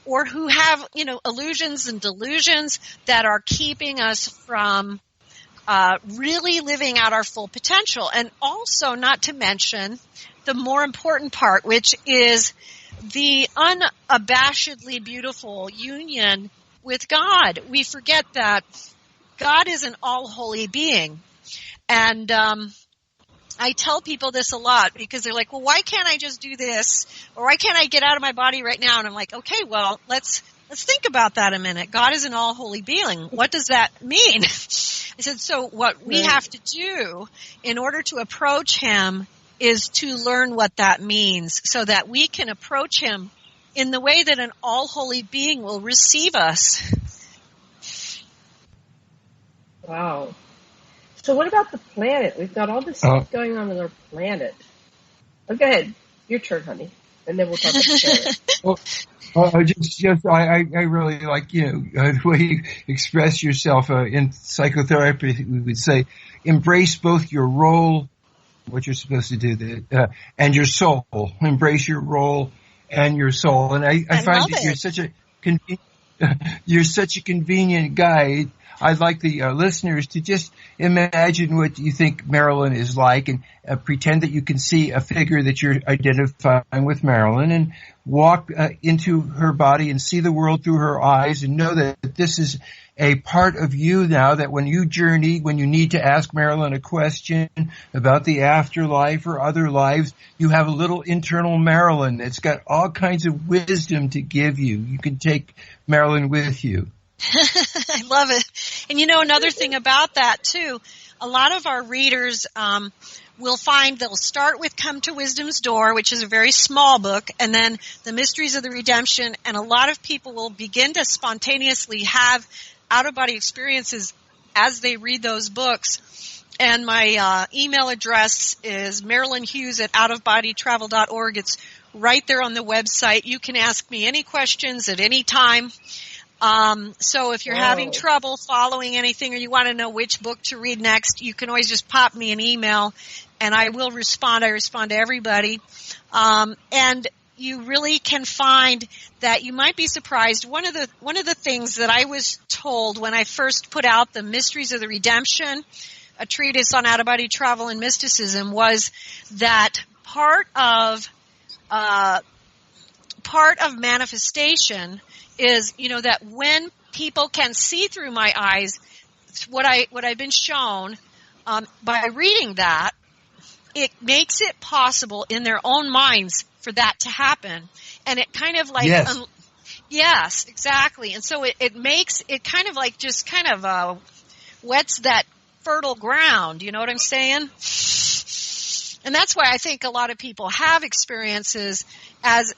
Speaker 1: or who have, illusions and delusions that are keeping us from really living out our full potential. And also, not to mention the more important part, which is the unabashedly beautiful union with God. We forget that God is an all-holy being. And I tell people this a lot because they're like, well, why can't I just do this? Or why can't I get out of my body right now? And I'm like, okay, well, let's think about that a minute. God is an all-holy being. What does that mean? I said, so what we have to do in order to approach him is to learn what that means so that we can approach him in the way that an all-holy being will receive us.
Speaker 9: Wow. So what about the planet? We've got all this stuff going on with our planet. Oh, go ahead. Your turn, honey. And then we'll talk about the planet.
Speaker 10: I really like, the way you express yourself in psychotherapy. We would say, embrace both your role, what you're supposed to do, and your soul. Embrace your role and your soul. And I find that you're such a convenient guy. I'd like the listeners to just imagine what you think Marilynn is like and pretend that you can see a figure that you're identifying with Marilynn and walk into her body and see the world through her eyes and know that this is a part of you now, that when you journey, when you need to ask Marilynn a question about the afterlife or other lives, you have a little internal Marilynn that's got all kinds of wisdom to give you. You can take Marilynn with you.
Speaker 1: I love it. And another thing about that too, a lot of our readers will find they'll start with Come to Wisdom's Door, which is a very small book, and then The Mysteries of the Redemption, and a lot of people will begin to spontaneously have out-of-body experiences as they read those books. And my email address is Marilynn Hughes at outofbodytravel.org. It's right there on the website. You can ask me any questions at any time. So if you're having trouble following anything or you want to know which book to read next, you can always just pop me an email and I will respond. I respond to everybody. And you really can find that you might be surprised. One of the things that I was told when I first put out The Mysteries of the Redemption, a treatise on out-of-body travel and mysticism, was that part of manifestation is, that when people can see through my eyes, what I've been shown by reading that, it makes it possible in their own minds for that to happen, and it kind of like yes, exactly, and so it makes it kind of like just kind of wets that fertile ground. You know what I'm saying? And that's why I think a lot of people have experiences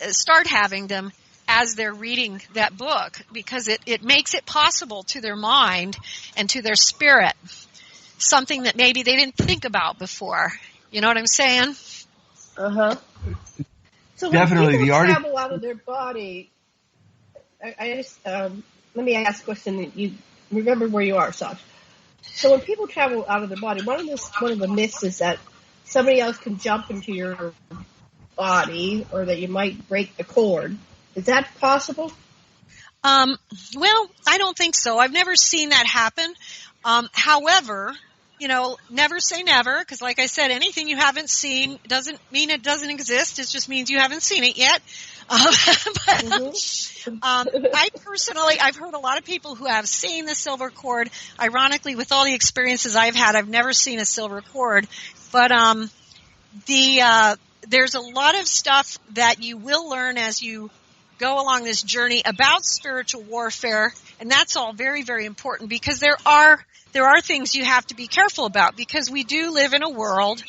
Speaker 1: start having them as they're reading that book, because it makes it possible to their mind and to their spirit, something that maybe they didn't think about before. You know what I'm saying?
Speaker 9: Uh-huh. So
Speaker 10: definitely,
Speaker 9: when people travel out of their body, I just, let me ask a question that you remember where you are, Sasha. So when people travel out of their body, one of the myths is that somebody else can jump into your body or that you might break the cord. Is that possible?
Speaker 1: Well, I don't think so. I've never seen that happen. However, never say never, because like I said, anything you haven't seen doesn't mean it doesn't exist. It just means you haven't seen it yet. I personally, I've heard a lot of people who have seen the silver cord. Ironically, with all the experiences I've had, I've never seen a silver cord. But there's a lot of stuff that you will learn as you go along this journey about spiritual warfare, and that's all very, very important, because there are things you have to be careful about, because we do live in a world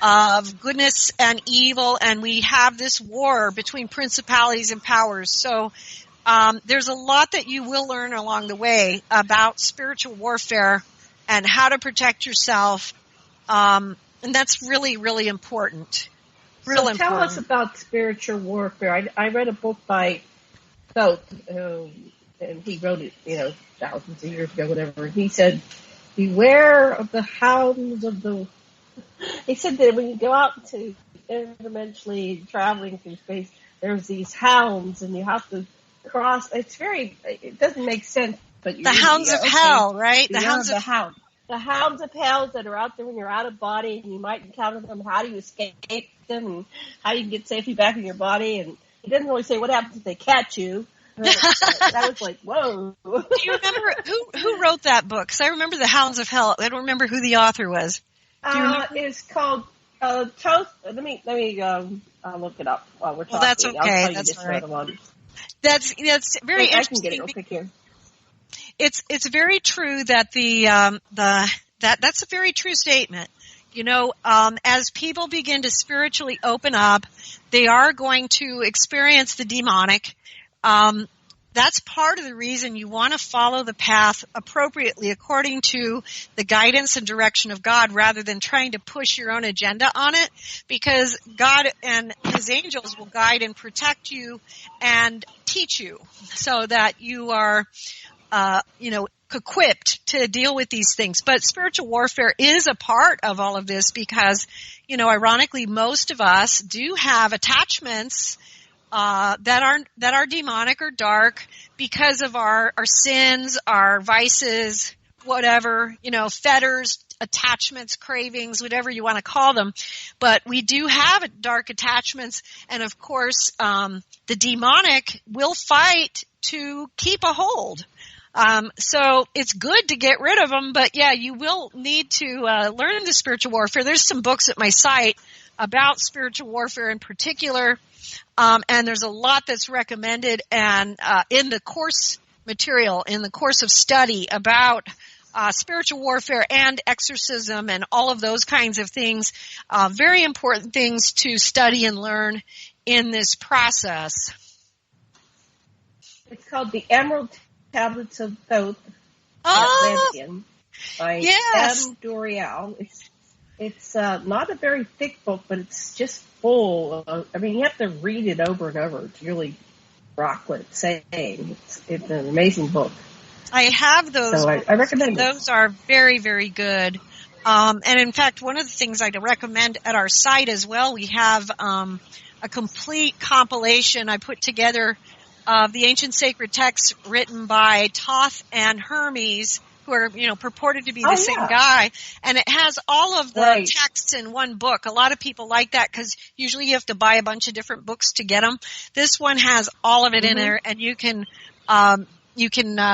Speaker 1: of goodness and evil, and we have this war between principalities and powers. So there's a lot that you will learn along the way about spiritual warfare and how to protect yourself, and that's really, really important.
Speaker 9: So tell us about spiritual warfare. I read a book by Thoth, and he wrote it, thousands of years ago, whatever. He said, beware of the hounds of the... He said that when you go out to interdimensionally traveling through space, there's these hounds, and you have to cross... It doesn't make sense, but...
Speaker 1: The hounds of hell, right?
Speaker 9: The hounds of hell. The hounds of hell that are out there when you're out of body, and you might encounter them. How do you escape them, and how you can get safely back in your body? And he didn't really say what happens if they catch you. That was like, whoa.
Speaker 1: Do you remember who wrote that book? Because I remember the Hounds of Hell. I don't remember who the author was.
Speaker 9: It's called Toast. Let me look it up while we're talking.
Speaker 1: Well, that's okay.
Speaker 9: I'll tell you
Speaker 1: That's
Speaker 9: this
Speaker 1: all right.
Speaker 9: other one.
Speaker 1: That's very interesting.
Speaker 9: I can get it real quick here.
Speaker 1: It's very true that that's a very true statement. As people begin to spiritually open up, they are going to experience the demonic. That's part of the reason you want to follow the path appropriately according to the guidance and direction of God rather than trying to push your own agenda on it, because God and His angels will guide and protect you and teach you so that you are equipped to deal with these things. But spiritual warfare is a part of all of this because, ironically, most of us do have attachments that are demonic or dark because of our sins, our vices, whatever, fetters, attachments, cravings, whatever you want to call them. But we do have dark attachments, and of course, the demonic will fight to keep a hold. So it's good to get rid of them, but yeah, you will need to learn the spiritual warfare. There's some books at my site about spiritual warfare in particular, and there's a lot that's recommended and in the course material, in the course of study about spiritual warfare and exorcism and all of those kinds of things. Very important things to study and learn in this process.
Speaker 9: It's called the Emerald Tablets of Thoth, Atlantean, by M. Dorial. It's not a very thick book, but it's just full of, you have to read it over and over to really rock what it's saying. It's an amazing book.
Speaker 1: I have those.
Speaker 9: So I recommend
Speaker 1: those are very, very good. And in fact, one of the things I'd recommend at our site as well, we have a complete compilation I put together of the ancient sacred texts written by Thoth and Hermes, who are, purported to be the same guy. And it has all of the texts in one book. A lot of people like that because usually you have to buy a bunch of different books to get them. This one has all of it in there, and you can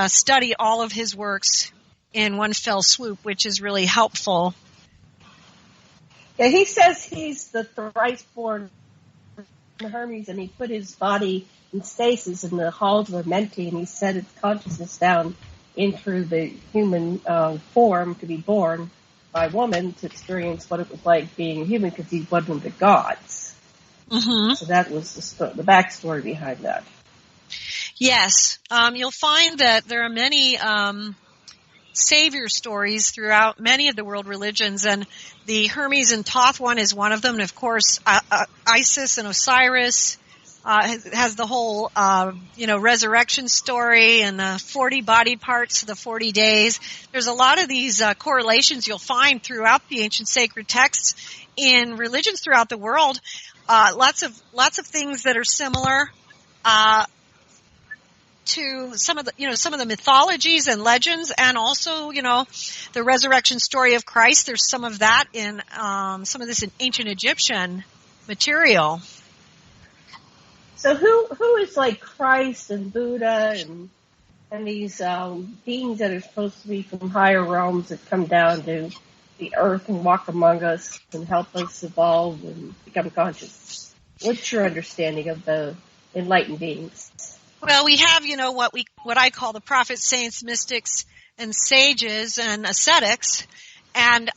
Speaker 1: study all of his works in one fell swoop, which is really helpful.
Speaker 9: Yeah, he says he's the thrice-born Hermes, and he put his body in stasis in the halls of Amenti, and he set its consciousness down into the human form to be born by woman to experience what it was like being human because he's one of the gods. Mm-hmm. So that was the backstory behind that.
Speaker 1: Yes. You'll find that there are many savior stories throughout many of the world religions, and the Hermes and Thoth one is one of them. And of course, Isis and Osiris has the whole, resurrection story and the 40 body parts, the 40 days. There's a lot of these correlations you'll find throughout the ancient sacred texts in religions throughout the world. Lots of things that are similar to some of the mythologies and legends, and also, the resurrection story of Christ. There's some of that in some of this in ancient Egyptian material.
Speaker 9: So who is like Christ and Buddha and these beings that are supposed to be from higher realms that come down to the earth and walk among us and help us evolve and become conscious? What's your understanding of the enlightened beings?
Speaker 1: Well, we have, what I call the prophets, saints, mystics, and sages and ascetics. And,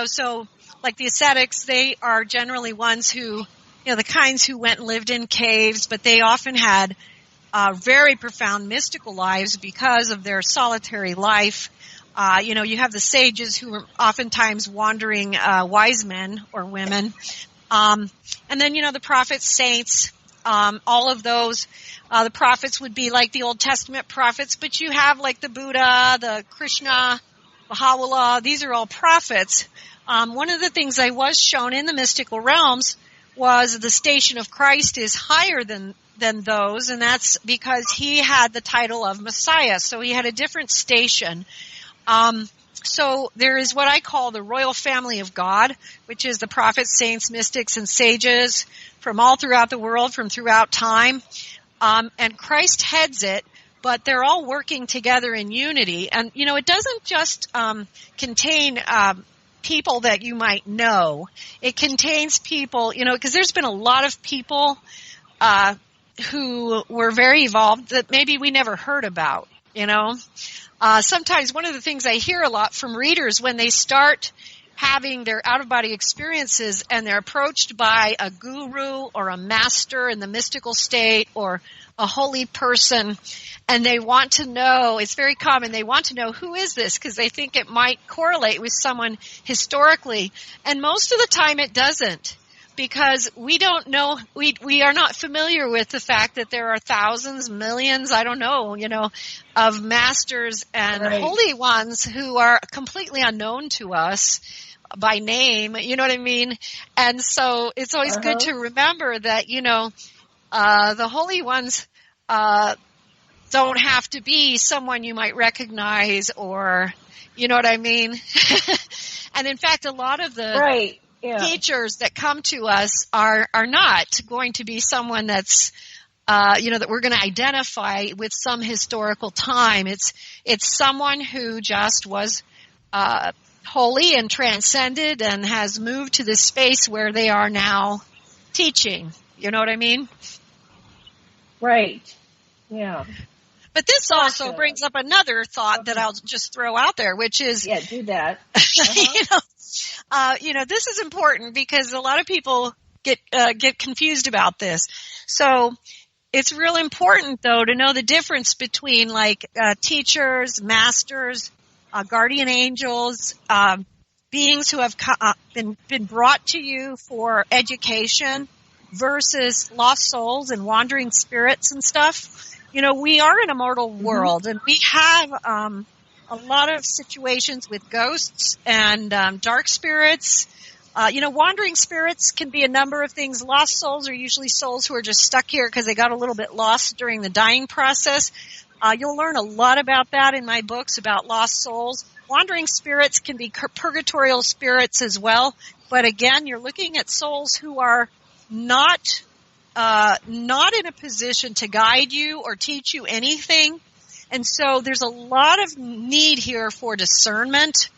Speaker 1: so like the ascetics, they are generally ones who, the kinds who went and lived in caves, but they often had very profound mystical lives because of their solitary life. You have the sages who were oftentimes wandering wise men or women. And then, the prophets, saints, all of those. The prophets would be like the Old Testament prophets, but you have like the Buddha, the Krishna, Baha'u'llah. These are all prophets. One of the things I was shown in the mystical realms was the station of Christ is higher than those, and that's because he had the title of Messiah, so he had a different station. So there is what I call the royal family of God, which is the prophets, saints, mystics, and sages from all throughout the world, from throughout time. And Christ heads it, but they're all working together in unity. And, it doesn't just contain people that you might know. It contains people, because there's been a lot of people who were very evolved that maybe we never heard about, Sometimes one of the things I hear a lot from readers when they start having their out-of-body experiences and they're approached by a guru or a master in the mystical state or a holy person, and they want to know, it's very common, they want to know who is this because they think it might correlate with someone historically. And most of the time it doesn't, because we don't know, we are not familiar with the fact that there are thousands, millions, I don't know, of masters and holy ones who are completely unknown to us by name, you know what I mean? And so it's always good to remember that, the holy ones don't have to be someone you might recognize or, you know what I mean? And in fact, a lot of the teachers that come to us are not going to be someone that's, that we're going to identify with some historical time. It's someone who just was, holy and transcended and has moved to this space where they are now teaching. You know what I mean?
Speaker 9: Right. Yeah.
Speaker 1: But this also brings up another thought that I'll just throw out there, which is...
Speaker 9: Yeah, do that.
Speaker 1: This is important because a lot of people get confused about this. So it's real important, though, to know the difference between, teachers, masters, guardian angels, beings who have been brought to you for education versus lost souls and wandering spirits and stuff. We are in a mortal world, and we have a lot of situations with ghosts and dark spirits. Wandering spirits can be a number of things. Lost souls are usually souls who are just stuck here because they got a little bit lost during the dying process. You'll learn a lot about that in my books about lost souls. Wandering spirits can be purgatorial spirits as well. But again, you're looking at souls who are not in a position to guide you or teach you anything. And so there's a lot of need here for discernment.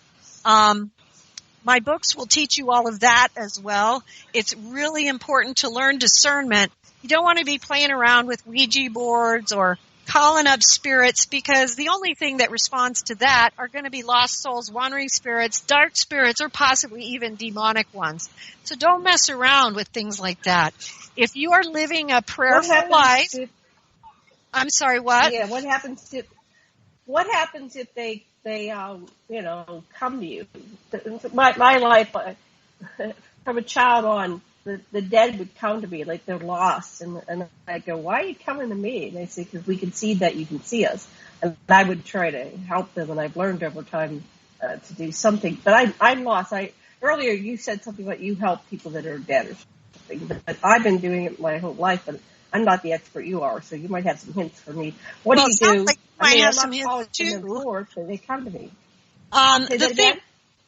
Speaker 1: My books will teach you all of that as well. It's really important to learn discernment. You don't want to be playing around with Ouija boards or calling up spirits, because the only thing that responds to that are going to be lost souls, wandering spirits, dark spirits, or possibly even demonic ones. So don't mess around with things like that. If you are living a prayerful life... I'm sorry, what?
Speaker 9: Yeah, what happens if they come to you? My life, from a child on, the dead would come to me like they're lost, and I go, why are you coming to me? And they say, because we can see that you can see us. And I would try to help them, and I've learned over time to do something. But I'm lost. Earlier you said something about you help people that are dead or something, but I've been doing it my whole life, but I'm not the expert you are, so you might have some hints for me. What do you do?
Speaker 1: Like you might have some hints too.
Speaker 9: So they come to me.
Speaker 1: I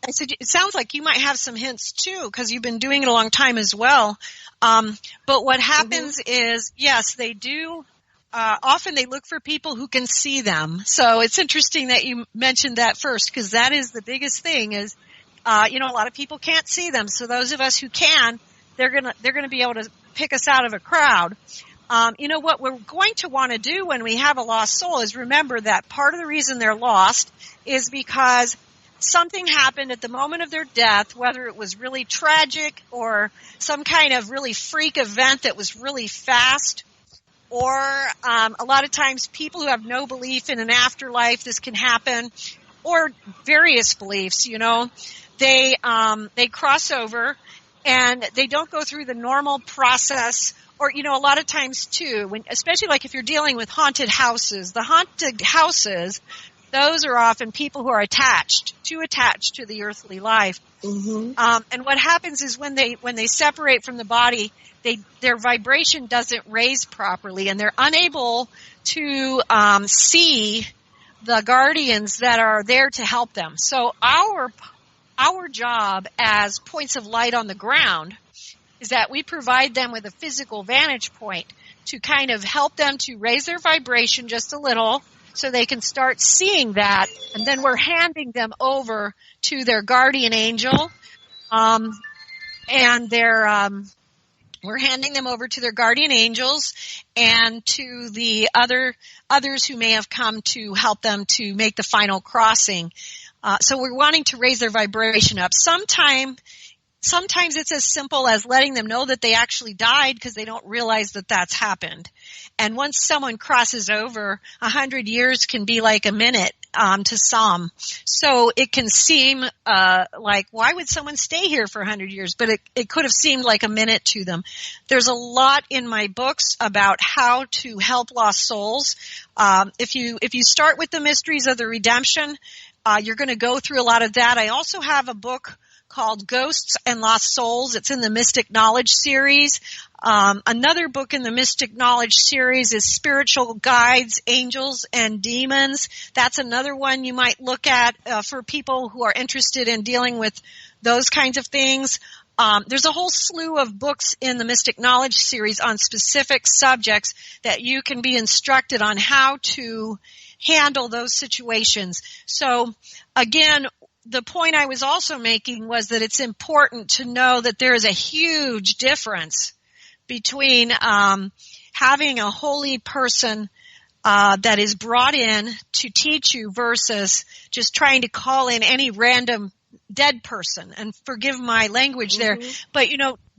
Speaker 1: said, it sounds like you might have some hints too, because you've been doing it a long time as well. But what happens is, yes, they do. Often they look for people who can see them. So it's interesting that you mentioned that first, because that is the biggest thing. Is a lot of people can't see them. So those of us who can, they're gonna be able to pick us out of a crowd. What we're going to want to do when we have a lost soul is remember that part of the reason they're lost is because something happened at the moment of their death, whether it was really tragic or some kind of really freak event that was really fast, or a lot of times people who have no belief in an afterlife, this can happen, or various beliefs, they cross over and they don't go through the normal process. Or, a lot of times too, especially like if you're dealing with haunted houses, the haunted houses, those are often people who are attached to the earthly life. And what happens is when they separate from the body, their vibration doesn't raise properly, and they're unable to see the guardians that are there to help them. So our job as points of light on the ground is that we provide them with a physical vantage point to kind of help them to raise their vibration just a little, so they can start seeing that. And then we're handing them over to their guardian angel, and we're handing them over to their guardian angels and to the others who may have come to help them to make the final crossing. So we're wanting to raise their vibration up. Sometimes it's as simple as letting them know that they actually died because they don't realize that that's happened. And once someone crosses over, 100 years can be like a minute to some. So it can seem like, why would someone stay here for 100 years? But it could have seemed like a minute to them. There's a lot in my books about how to help lost souls. If you start with the mysteries of the redemption, you're going to go through a lot of that. I also have a book called Ghosts and Lost Souls. It's in the Mystic Knowledge series. Another book in the Mystic Knowledge series is Spiritual Guides, Angels, and Demons. That's another one you might look at for people who are interested in dealing with those kinds of things. There's a whole slew of books in the Mystic Knowledge series on specific subjects that you can be instructed on how to handle those situations. So, again, the point I was also making was that it's important to know that there is a huge difference between having a holy person that is brought in to teach you versus just trying to call in any random dead person. And forgive my language there, but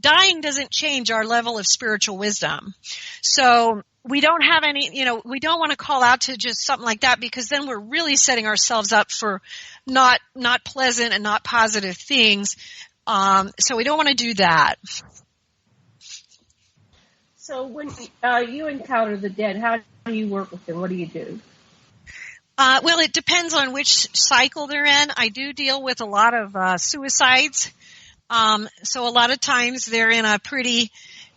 Speaker 1: dying doesn't change our level of spiritual wisdom. So we don't have any, we don't want to call out to just something like that, because then we're really setting ourselves up for not pleasant and not positive things. So we don't want to do that.
Speaker 9: So when you encounter the dead, how do you work with them? What do you do?
Speaker 1: Well, it depends on which cycle they're in. I do deal with a lot of suicides. So a lot of times they're in a pretty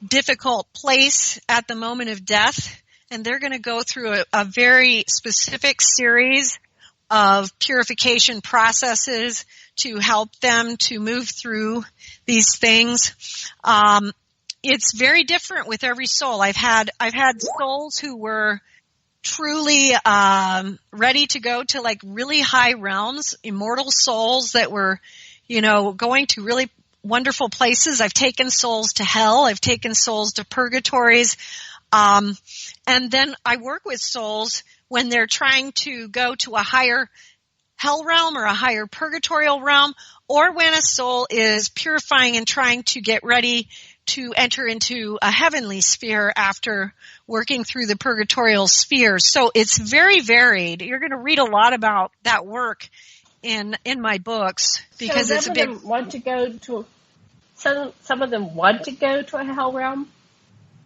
Speaker 1: difficult place at the moment of death, and they're going to go through a very specific series of purification processes to help them to move through these things. It's very different with every soul. I've had souls who were truly ready to go to like really high realms, immortal souls that were, going to really wonderful places. I've taken souls to hell. I've taken souls to purgatories. And then I work with souls when they're trying to go to a higher hell realm or a higher purgatorial realm, or when a soul is purifying and trying to get ready to enter into a heavenly sphere after working through the purgatorial spheres. So it's very varied. You're going to read a lot about that work in my books, because
Speaker 9: so
Speaker 1: it's a big.
Speaker 9: Some of them want to go to a hell realm.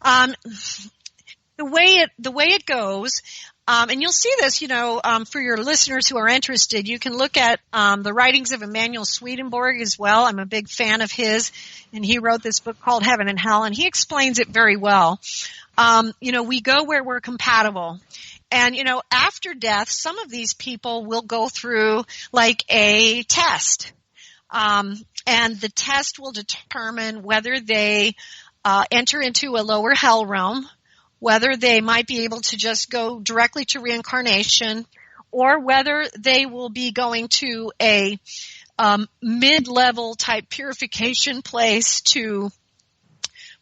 Speaker 1: The way it goes, and you'll see this, for your listeners who are interested, you can look at the writings of Emanuel Swedenborg as well. I'm a big fan of his, and he wrote this book called Heaven and Hell, and he explains it very well. We go where we're compatible. And, after death, some of these people will go through like a test. And the test will determine whether they enter into a lower hell realm, whether they might be able to just go directly to reincarnation, or whether they will be going to a mid-level type purification place to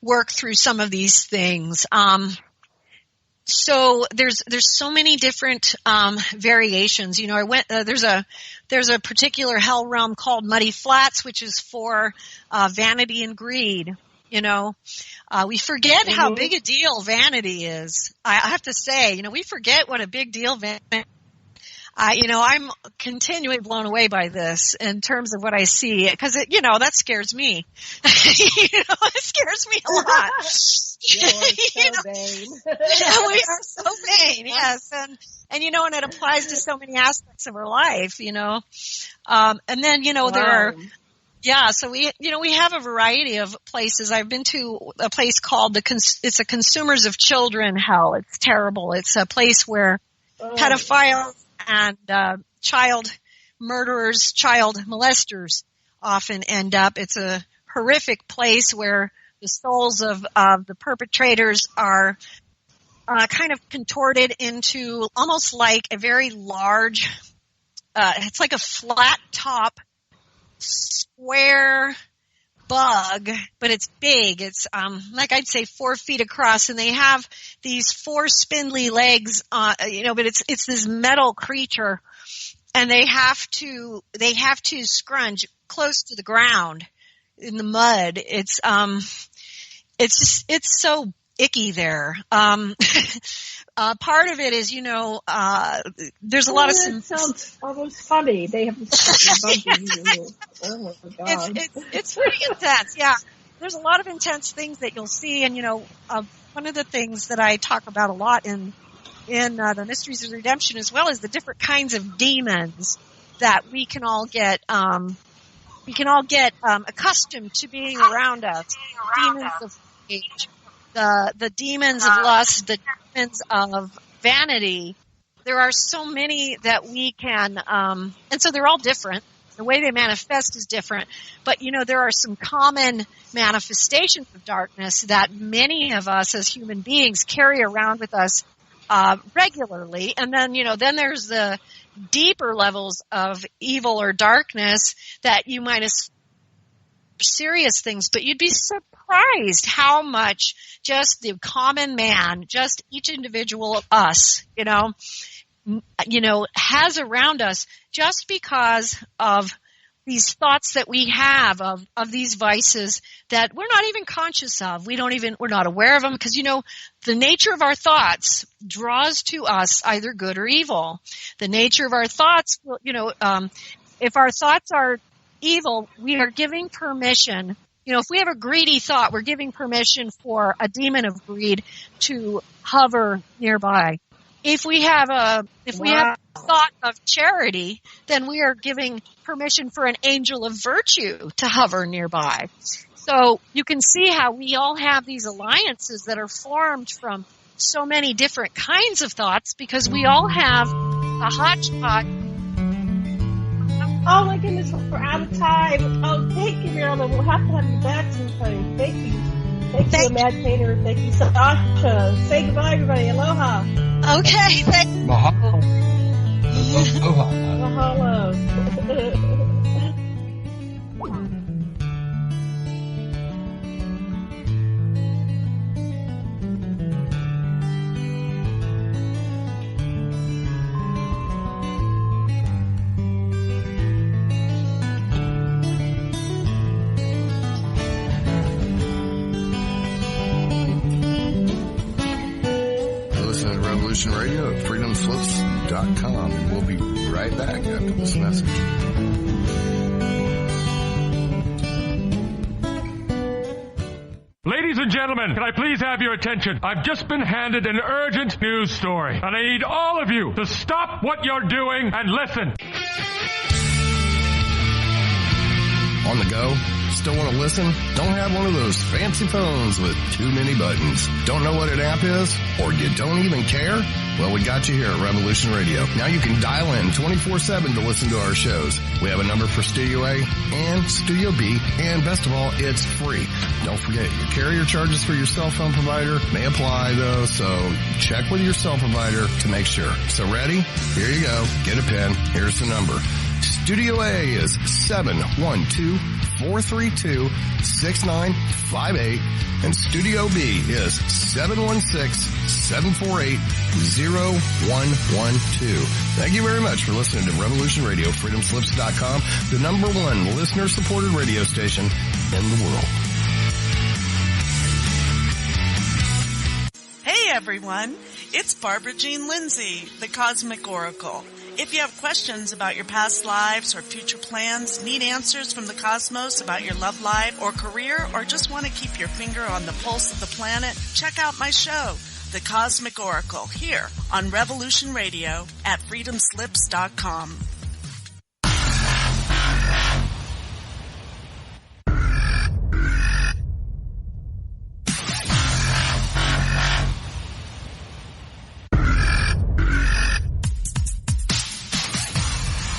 Speaker 1: work through some of these things. So there's so many different variations. There's a particular hell realm called Muddy Flats, which is for vanity and greed. We forget how big a deal vanity is. I have to say, we forget what a big deal vanity. I'm continually blown away by this in terms of what I see, because that scares me. It scares me a lot.
Speaker 9: You're so vain.
Speaker 1: Yeah, we are so vain, yes. And it applies to so many aspects of our life, and then, there are, so we have a variety of places. I've been to a place called it's a Consumers of Children hell. It's terrible. It's a place where pedophiles and child murderers, child molesters often end up. It's a horrific place where the souls of the perpetrators are kind of contorted into almost like a very large, it's like a flat top square bug, but it's big. It's like I'd say 4 feet across, and they have these 4 spindly legs, but it's this metal creature, and they have to scrunch close to the ground in the mud. It's so icky there. Part of it is, there's a lot of.
Speaker 9: It sounds almost funny. They have this. Oh my God!
Speaker 1: It's pretty intense. Yeah, there's a lot of intense things that you'll see, and one of the things that I talk about a lot in the Mysteries of Redemption, as well as the different kinds of demons that we can all get. We can all get accustomed to being around us. Demons of rage, the demons of lust, the demons of vanity. There are so many that we can, and so they're all different. The way they manifest is different. But, there are some common manifestations of darkness that many of us as human beings carry around with us regularly. And then, then there's the deeper levels of evil or darkness that you might assume are serious things, but you'd be surprised how much just the common man, just each individual of us, has around us just because of these thoughts that we have of these vices that we're not even conscious of. We're not aware of them because, the nature of our thoughts draws to us either good or evil. The nature of our thoughts, if our thoughts are evil, we are giving permission. If we have a greedy thought, we're giving permission for a demon of greed to hover nearby. If we have a thought of charity, then we are giving permission for an angel of virtue to hover nearby. So you can see how we all have these alliances that are formed from so many different kinds of thoughts because we all have a hodgepodge.
Speaker 9: Oh my goodness, we're out of time. Oh, thank you, Marilynn. We'll have to have you back sometime. Thank you. Thank you, Imaginator. Thank you, Sasha. Say goodbye, everybody. Aloha.
Speaker 1: Okay.
Speaker 10: Mahalo. Aloha.
Speaker 9: Mahalo.
Speaker 3: Radio at freedomslips.com, and we'll be right back after this message.
Speaker 17: Ladies and gentlemen, can I please have your attention? I've just been handed an urgent news story, and I need all of you to stop what you're doing and listen.
Speaker 3: On the go? Still want to listen? Don't have one of those fancy phones with too many buttons? Don't know what an app is? Or you don't even care? Well, we got you here at Revolution Radio. Now you can dial in 24/7 to listen to our shows. We have a number for Studio A and Studio B, and best of all, it's free. Don't forget, your carrier charges for your cell phone provider may apply, though, so check with your cell provider to make sure. So ready? Here you go. Get a pen. Here's the number. Studio A is 712-432-6958, and Studio B is 716-748-0112. Thank you very much for listening to Revolution Radio, freedomslips.com, the #1 listener-supported radio station in the world.
Speaker 18: Hey everyone, it's Barbara Jean Lindsay, the Cosmic Oracle. If you have questions about your past lives or future plans, need answers from the cosmos about your love life or career, or just want to keep your finger on the pulse of the planet, check out my show, The Cosmic Oracle, here on Revolution Radio at freedomslips.com.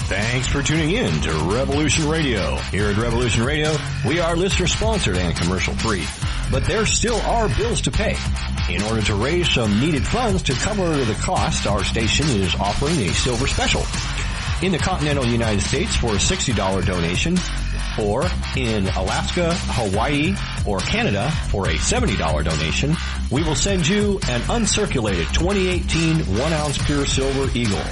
Speaker 15: Thanks for tuning in to Revolution Radio. Here at Revolution Radio, we are listener-sponsored and commercial-free. But there still are bills to pay. In order to raise some needed funds to cover the cost, our station is offering a silver special. In the continental United States for a $60 donation, or in Alaska, Hawaii, or Canada for a $70 donation, we will send you an uncirculated 2018 1-ounce pure silver Eagle.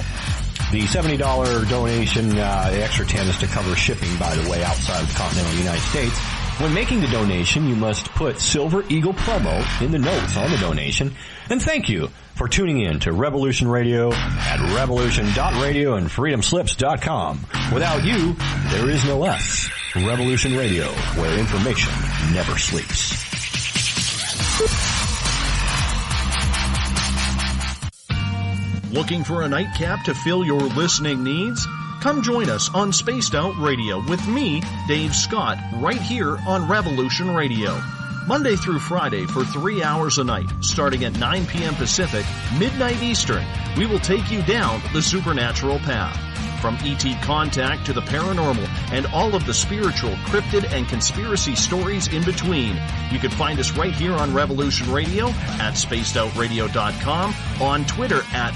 Speaker 15: The $70 donation, the extra 10 is to cover shipping, by the way, outside of the continental United States. When making the donation, you must put Silver Eagle promo in the notes on the donation. And thank you for tuning in to Revolution Radio at revolution.radio and freedomslips.com. Without you, there is no us. Revolution Radio, where information never sleeps.
Speaker 19: Looking for a nightcap to fill your listening needs? Come join us on Spaced Out Radio with me, Dave Scott, right here on Revolution Radio. Monday through Friday for 3 hours a night, starting at 9 p.m. Pacific, midnight Eastern, we will take you down the supernatural path. From E.T. contact to the paranormal and all of the spiritual, cryptid, and conspiracy stories in between. You can find us right here on Revolution Radio, at spacedoutradio.com, on Twitter at